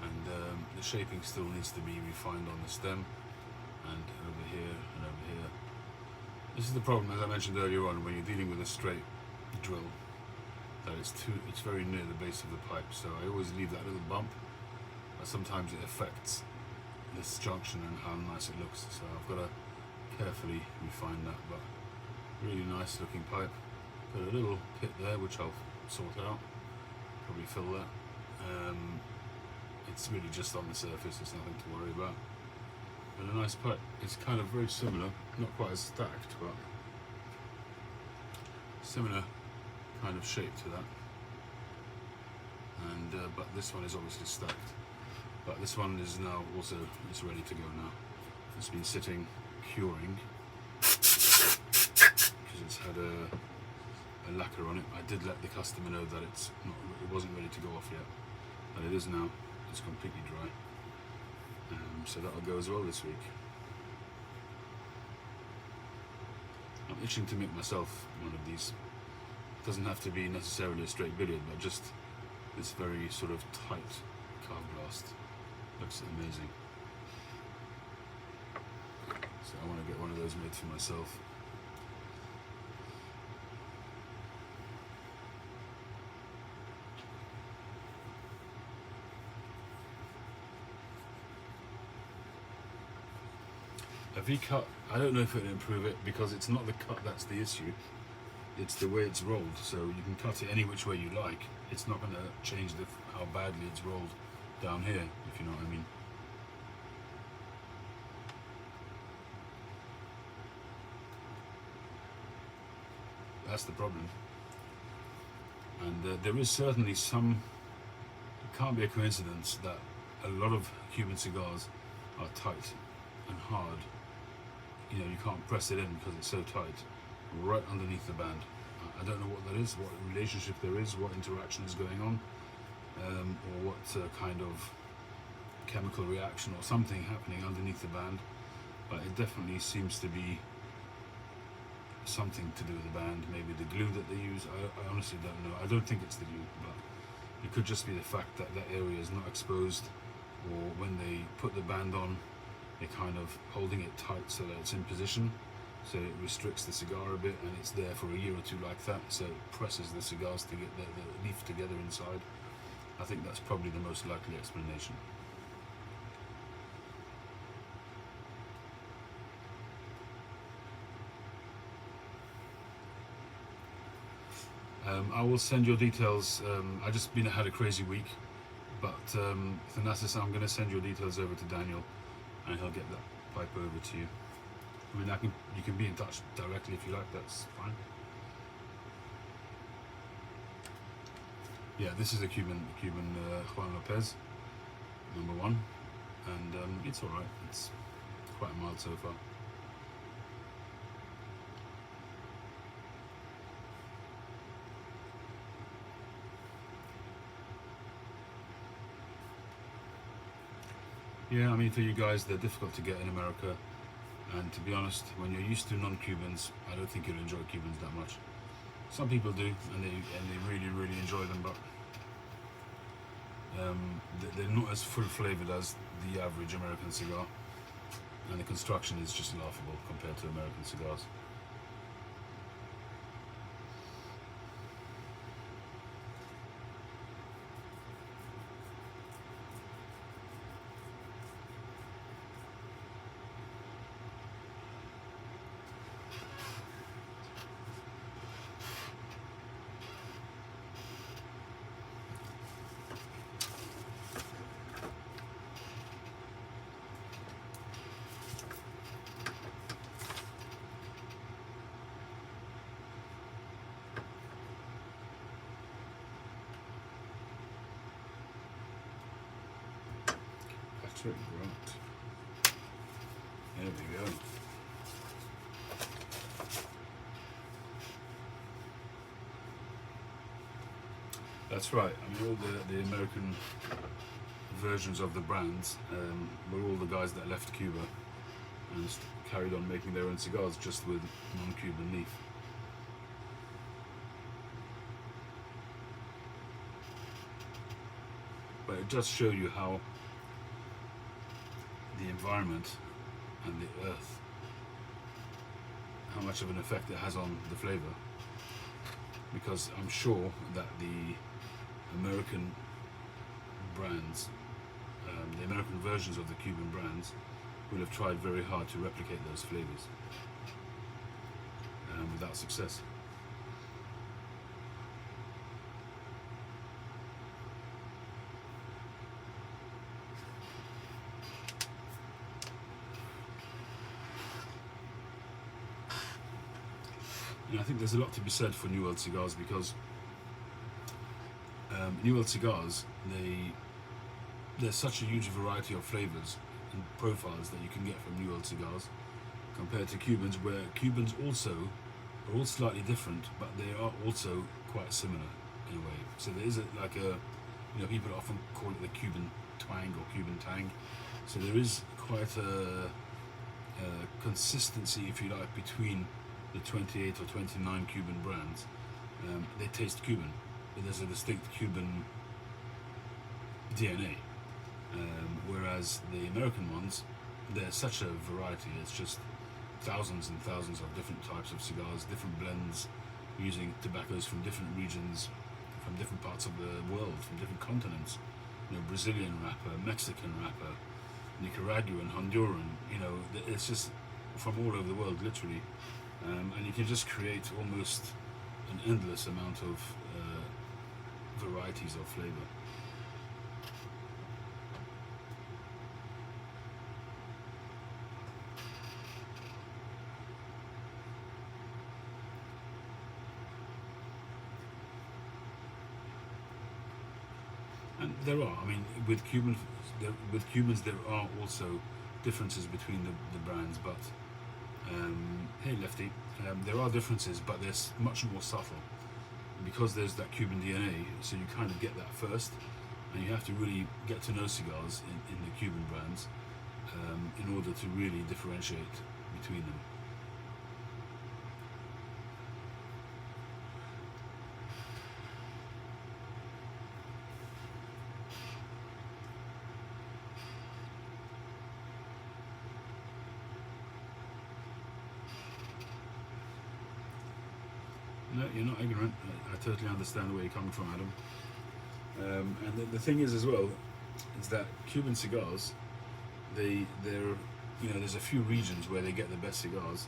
S1: and the shaping still needs to be refined on the stem, and over here and over here. This is the problem, as I mentioned earlier on, when you're dealing with a straight drill, that it's very near the base of the pipe, so I always leave that little bump, but sometimes it affects this junction and how nice it looks, so I've got to carefully refine that. But really nice looking pipe. Got a little pit there which I'll sort out, probably fill that. It's really just on the surface, there's nothing to worry about. But a nice pipe. It's kind of very similar, not quite as stacked, but similar kind of shape to that. And but this one is obviously stacked. But this one is now also, it's ready to go now. It's been sitting curing because it's had a lacquer on it. I did let the customer know that it wasn't ready to go off yet, but it is now. It's completely dry, so that'll go as well this week. I'm itching to make myself one of these. It doesn't have to be necessarily a straight billiard, but just this very sort of tight carb blast. Looks amazing. So I want to get one of those made for myself. A V-cut, I don't know if it'll improve it, because it's not the cut that's the issue. It's the way it's rolled, so you can cut it any which way you like. It's not going to change how badly it's rolled down here, if you know what I mean. That's the problem. And there is certainly some, it can't be a coincidence that a lot of Cuban cigars are tight and hard. You know, you can't press it in because it's so tight, right underneath the band. I don't know what that is, what relationship there is, what interaction is going on, or what kind of chemical reaction or something happening underneath the band, but it definitely seems to be something to do with the band, maybe the glue that they use. I honestly don't know. I don't think it's the glue, but it could just be the fact that that area is not exposed, or when they put the band on, they're kind of holding it tight so that it's in position, so it restricts the cigar a bit, and it's there for a year or two like that, so it presses the cigars to get the leaf together inside. I think that's probably the most likely explanation. I will send your details. I just had a crazy week, but Thanasis, I'm going to send your details over to Daniel, and he'll get that pipe over to you. I mean, you can be in touch directly if you like. That's fine. Yeah, this is a Cuban Juan Lopez, #1, and it's all right. It's quite mild so far. Yeah, I mean, for you guys, they're difficult to get in America, and to be honest, when you're used to non-Cubans, I don't think you'll enjoy Cubans that much. Some people do, and they really enjoy them, but they're not as full-flavored as the average American cigar, and the construction is just laughable compared to American cigars. Right. There we go. That's right. I mean, all the American versions of the brands were all the guys that left Cuba and carried on making their own cigars just with non-Cuban leaf. But it does show you how the environment and the earth, how much of an effect it has on the flavor, because I'm sure that the American brands, the American versions of the Cuban brands, will have tried very hard to replicate those flavors without success. And I think there's a lot to be said for New World cigars, because New World cigars, there's such a huge variety of flavors and profiles that you can get from New World cigars compared to Cubans, where Cubans also are all slightly different, but they are also quite similar in a way. So there is people often call it the Cuban twang or Cuban tang. So there is quite a consistency, if you like, between the 28 or 29 Cuban brands. They taste Cuban, but there's a distinct Cuban DNA. Whereas the American ones, there's such a variety. It's just thousands and thousands of different types of cigars, different blends, using tobaccos from different regions, from different parts of the world, from different continents. Brazilian wrapper, Mexican wrapper, Nicaraguan, Honduran. It's just from all over the world, literally. And you can just create almost an endless amount of varieties of flavor. And there are, with Cubans there are also differences between the brands, but hey Lefty, there are differences, but they're much more subtle, because there's that Cuban DNA, so you kind of get that first, and you have to really get to know cigars in the Cuban brands in order to really differentiate between them. No, you're not ignorant. I totally understand where you're coming from, Adam. And the thing is as well, is that Cuban cigars, they're there's a few regions where they get the best cigars,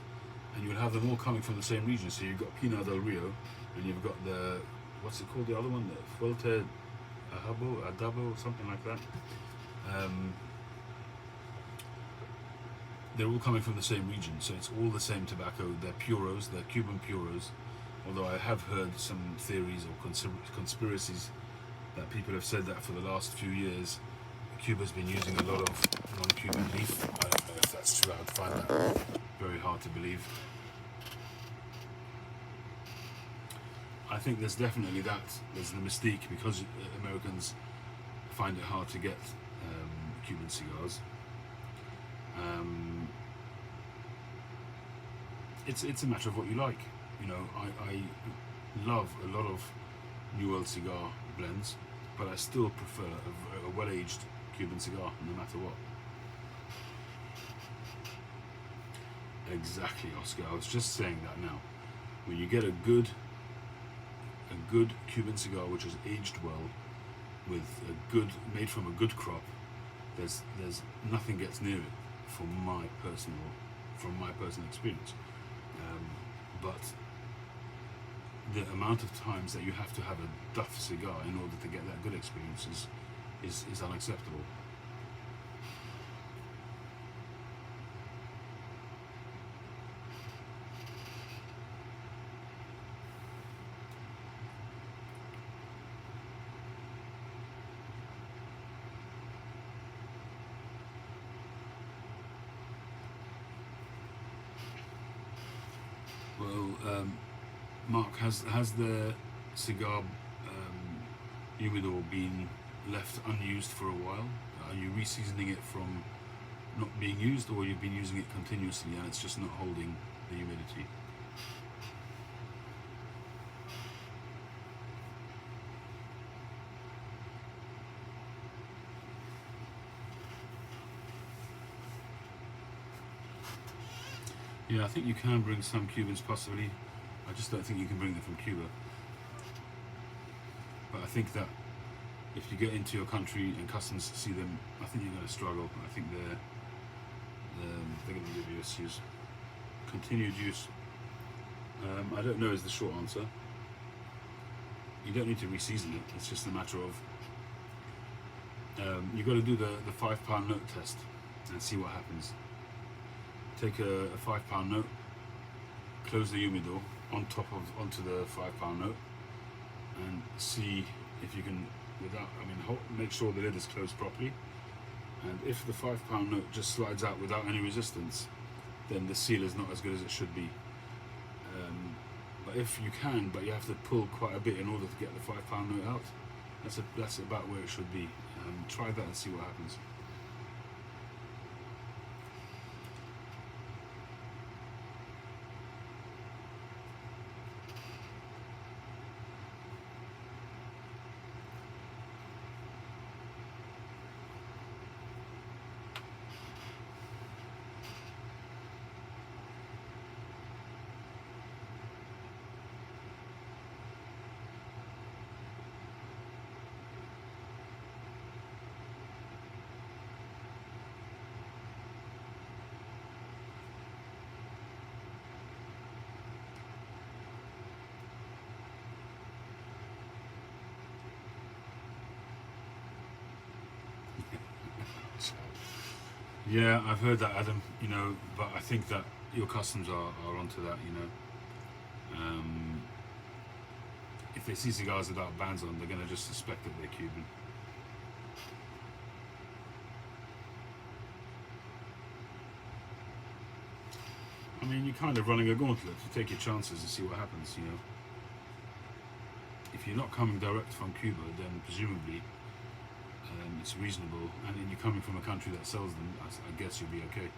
S1: and you'll have them all coming from the same region. So you've got Pinar del Rio, and you've got the what's it called, the other one, the Fuerte Adabo, something like that. Um, they're all coming from the same region, so it's all the same tobacco. They're puros, they're Cuban puros. Although I have heard some theories or conspiracies that people have said that for the last few years, Cuba's been using a lot of non-Cuban leaf. I don't know if that's true. I would find that very hard to believe. I think there's definitely that. There's the mystique because Americans find it hard to get Cuban cigars. It's a matter of what you like. I love a lot of New World cigar blends, but I still prefer a well-aged Cuban cigar, no matter what. Exactly, Oscar. I was just saying that now. When you get a good Cuban cigar which is aged well, made from a good crop, there's nothing gets near it from my personal experience. But the amount of times that you have to have a duff cigar in order to get that good experience is unacceptable. Well, Mark, has the cigar humidor been left unused for a while? Are you reseasoning it from not being used, or you've been using it continuously and it's just not holding the humidity? Yeah, I think you can bring some Cubans possibly. I just don't think you can bring them from Cuba. But I think that if you get into your country and customs see them, I think you're going to struggle. I think they're going to give you issues. Continued use. I don't know is the short answer. You don't need to reseason it. It's just a matter of you've got to do the £5 note test and see what happens. Take a £5 note, close the humidor onto the £5 note, and see if you can, make sure the lid is closed properly. And if the £5 note just slides out without any resistance, then the seal is not as good as it should be. But if you can, but you have to pull quite a bit in order to get the £5 note out, that's about where it should be. Try that and see what happens. Yeah, I've heard that, Adam. But I think that your customs are onto that. If they see cigars without bands on, they're going to just suspect that they're Cuban. I mean, you're kind of running a gauntlet. You take your chances and see what happens. If you're not coming direct from Cuba, then presumably it's reasonable, and then you're coming from a country that sells them, I guess you'll be okay.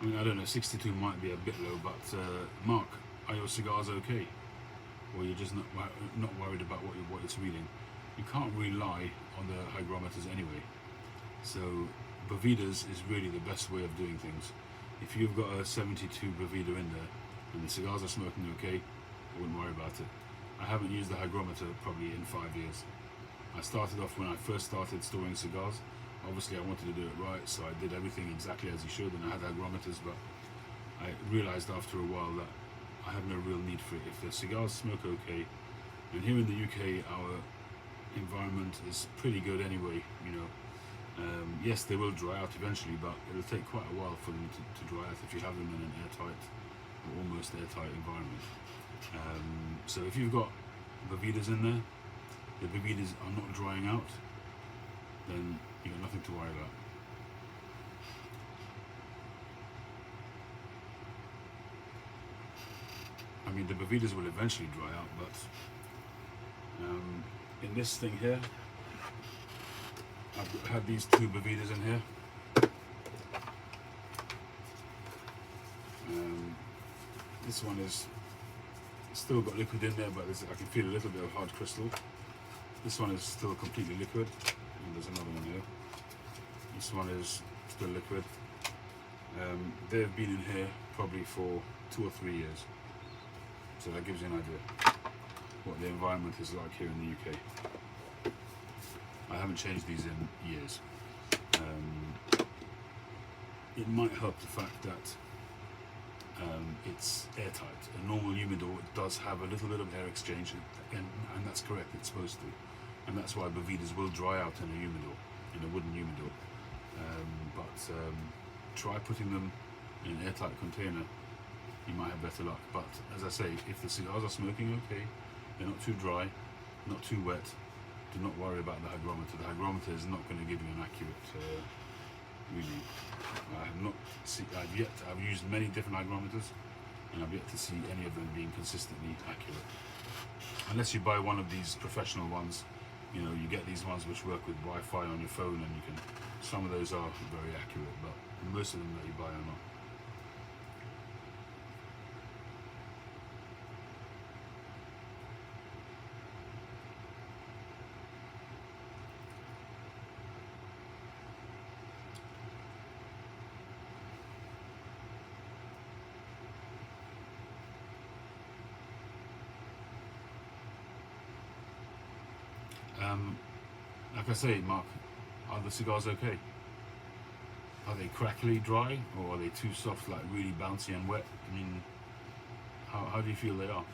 S1: I mean, I don't know, 62 might be a bit low, but Mark, are your cigars okay? Or you're just not worried about what it's reading? You can't rely on the hygrometers anyway. So Bovedas is really the best way of doing things. If you've got a 72 Boveda in there and the cigars are smoking okay, I wouldn't worry about it. I haven't used the hygrometer probably in 5 years. I started off when I first started storing cigars. Obviously I wanted to do it right, so I did everything exactly as you should, and I had hygrometers, but I realized after a while that I have no real need for it. If the cigars smoke okay, and here in the UK our environment is pretty good anyway, you know. Yes, they will dry out eventually, but it'll take quite a while for them to dry out if you have them in an airtight or almost airtight environment. So if you've got Bovedas in there, the Bovedas are not drying out, then you've got nothing to worry about. I mean, the Bovedas will eventually dry out, but in this thing here, I've had these two Bovedas in here. This one is still got liquid in there, but I can feel a little bit of hard crystal. This one is still completely liquid, and there's another one here. This one is still liquid. They've been in here probably for 2 or 3 years, so that gives you an idea what the environment is like here in the UK. I haven't changed these in years. It might help the fact that it's airtight. A normal humidor does have a little bit of air exchange, and that's correct, it's supposed to. And that's why Bovedas will dry out in a humidor, in a wooden humidor. Try putting them in an airtight container, you might have better luck. But as I say, if the cigars are smoking okay, they're not too dry, not too wet, do not worry about the hygrometer. The hygrometer is not going to give you an accurate reading. I've used many different hygrometers, and I've yet to see any of them being consistently accurate. Unless you buy one of these professional ones, you know, you get these ones which work with Wi-Fi on your phone, and you can. Some of those are very accurate, but most of them that you buy are not. Like I say, Mark, are the cigars okay? Are they crackly dry, or are they too soft, like really bouncy and wet? I mean, how do you feel they are?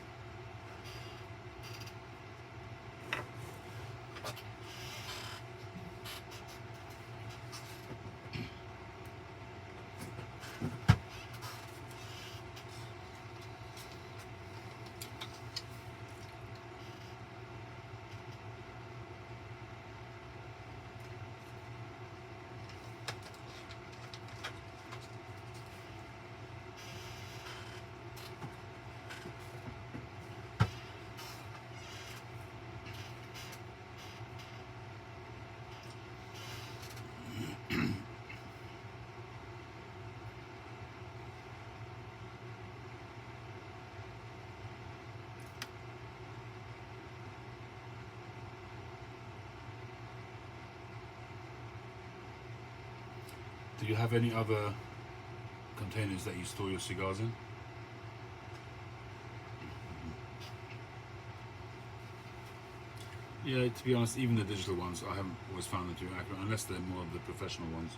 S1: Do you have any other containers that you store your cigars in? Yeah, to be honest, even the digital ones, I haven't always found them too accurate, unless they're more of the professional ones.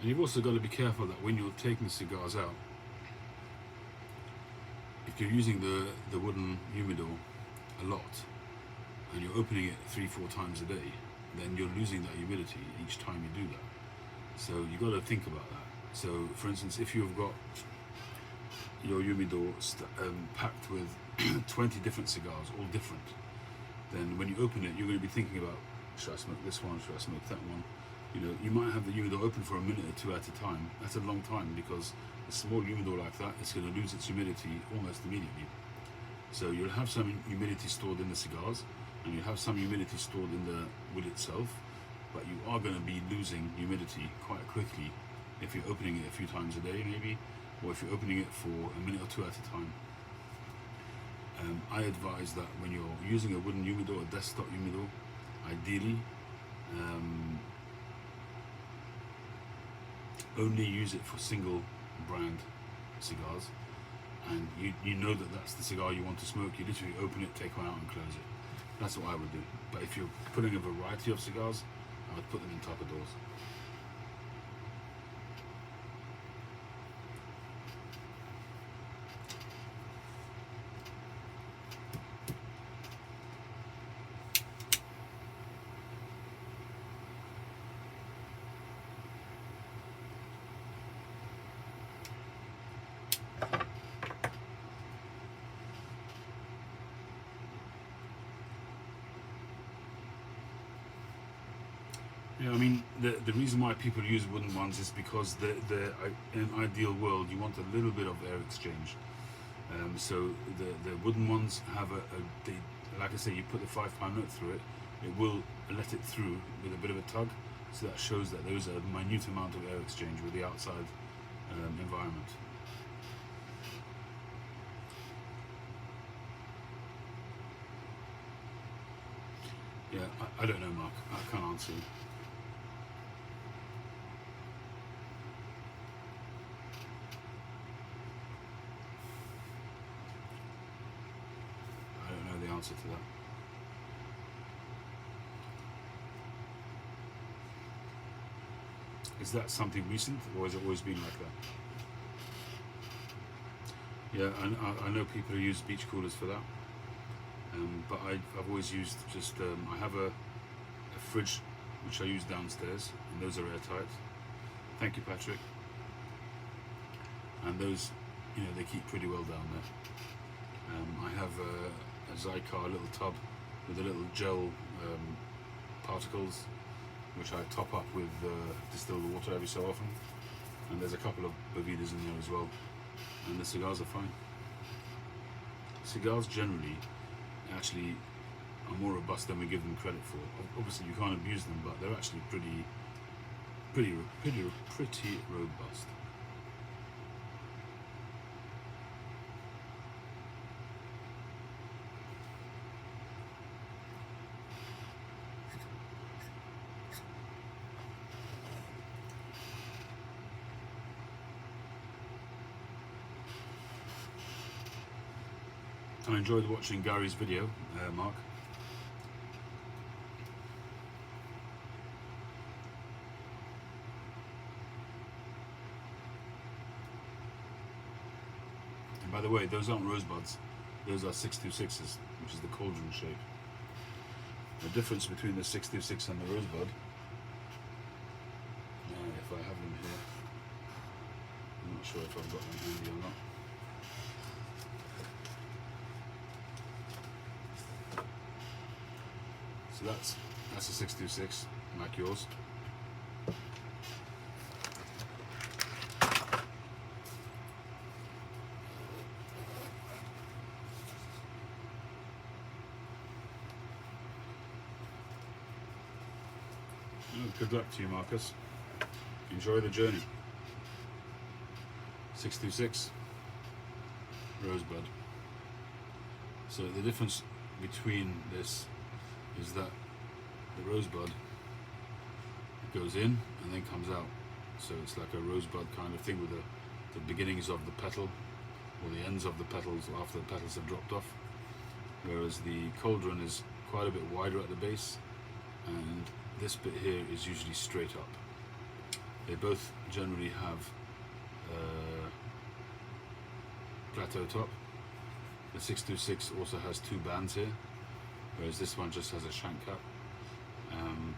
S1: And you've also got to be careful that when you're taking cigars out, if you're using the wooden humidor a lot and you're opening it 3-4 times a day, then you're losing that humidity each time you do that. So you've got to think about that. So, for instance, if you've got your humidor packed with 20 different cigars, all different, then when you open it, you're going to be thinking about, should I smoke this one, should I smoke that one? You know, you might have the humidor open for a minute or two at a time. That's a long time, because a small humidor like that is going to lose its humidity almost immediately. So you'll have some humidity stored in the cigars, and you'll have some humidity stored in the wood itself, but you are going to be losing humidity quite quickly if you're opening it a few times a day maybe, or if you're opening it for a minute or two at a time. I advise that when you're using a wooden humidor, a desktop humidor, ideally only use it for single brand cigars, and you know that that's the cigar you want to smoke. You literally open it, take one out and close it. That's what I would do. But if you're putting a variety of cigars, I would put them in tapadors. Yeah, I mean, the reason why people use wooden ones is because in an ideal world, you want a little bit of air exchange. So the wooden ones have like I say, you put the 5-pound note through it, it will let it through with a bit of a tug, so that shows that there is a minute amount of air exchange with the outside environment. Yeah, I don't know, Mark. I can't answer you. I don't know the answer to that. Is that something recent, or has it always been like that? Yeah, I know people who use beach coolers for that, but I've always used just, I have a fridge which I use downstairs, and those are airtight. Thank you, Patrick. And those, you know, they keep pretty well down there. I have a Zycar little tub with a little gel particles, which I top up with distilled water every so often, and there's a couple of bevidas in there as well, and the cigars are fine. Cigars generally actually are more robust than we give them credit for. Obviously you can't abuse them, but they're actually pretty robust. I enjoyed watching Gary's video, Mark. And by the way, those aren't rosebuds, those are 626s, which is the cauldron shape. The difference between the 626 and the rosebud, if I have them here, I'm not sure if I've got them handy or not. So that's a 626, like yours. Good luck to you, Marcus. Enjoy the journey. 626, rosebud. So the difference between this is that the rosebud goes in and then comes out. So it's like a rosebud kind of thing with the beginnings of the petal, or the ends of the petals after the petals have dropped off. Whereas the cauldron is quite a bit wider at the base, and this bit here is usually straight up. They both generally have plateau top. The 626 also has 2 bands here, whereas this one just has a shank cap.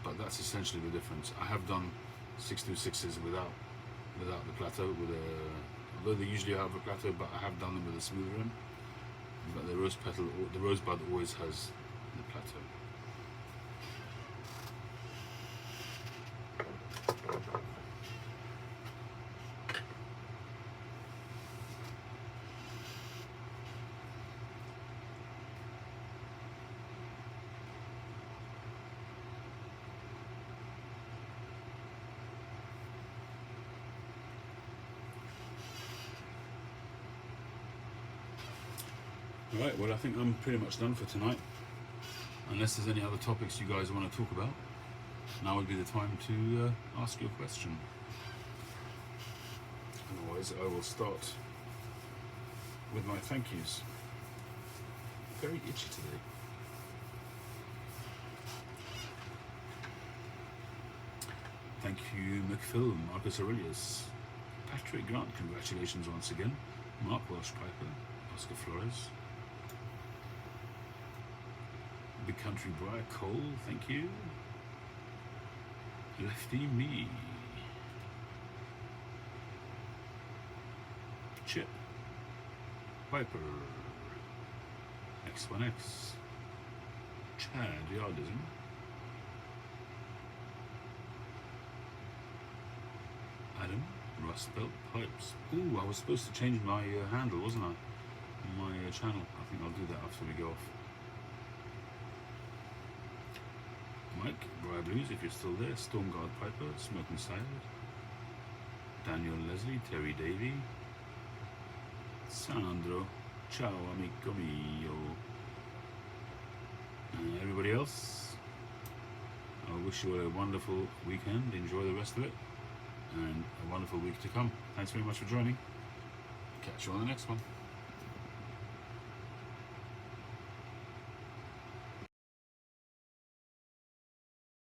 S1: But that's essentially the difference. I have done 626s without without the plateau. Although they usually have a plateau, but I have done them with a smooth rim. But the the rosebud always has the plateau. Right, well I think I'm pretty much done for tonight. Unless there's any other topics you guys want to talk about, now would be the time to ask your question. Otherwise I will start with my thank yous. Very itchy today. Thank you McPhil, Marcus Aurelius, Patrick Grant, congratulations once again, Mark Welsh Piper, Oscar Flores, Big Country Briar Cole, thank you. Lefty Me. Chip. Piper. X1X. Chad Yardism. Adam. Rust Belt Pipes. Ooh, I was supposed to change my handle, wasn't I? On my channel. I think I'll do that after we go off. Mike, Briar Blues, if you're still there, Stormguard Piper, Smoking Silent, Daniel Leslie, Terry Davey, Sandro, ciao amico mio, and everybody else, I wish you a wonderful weekend, enjoy the rest of it, and a wonderful week to come. Thanks very much for joining. Catch you on the next one.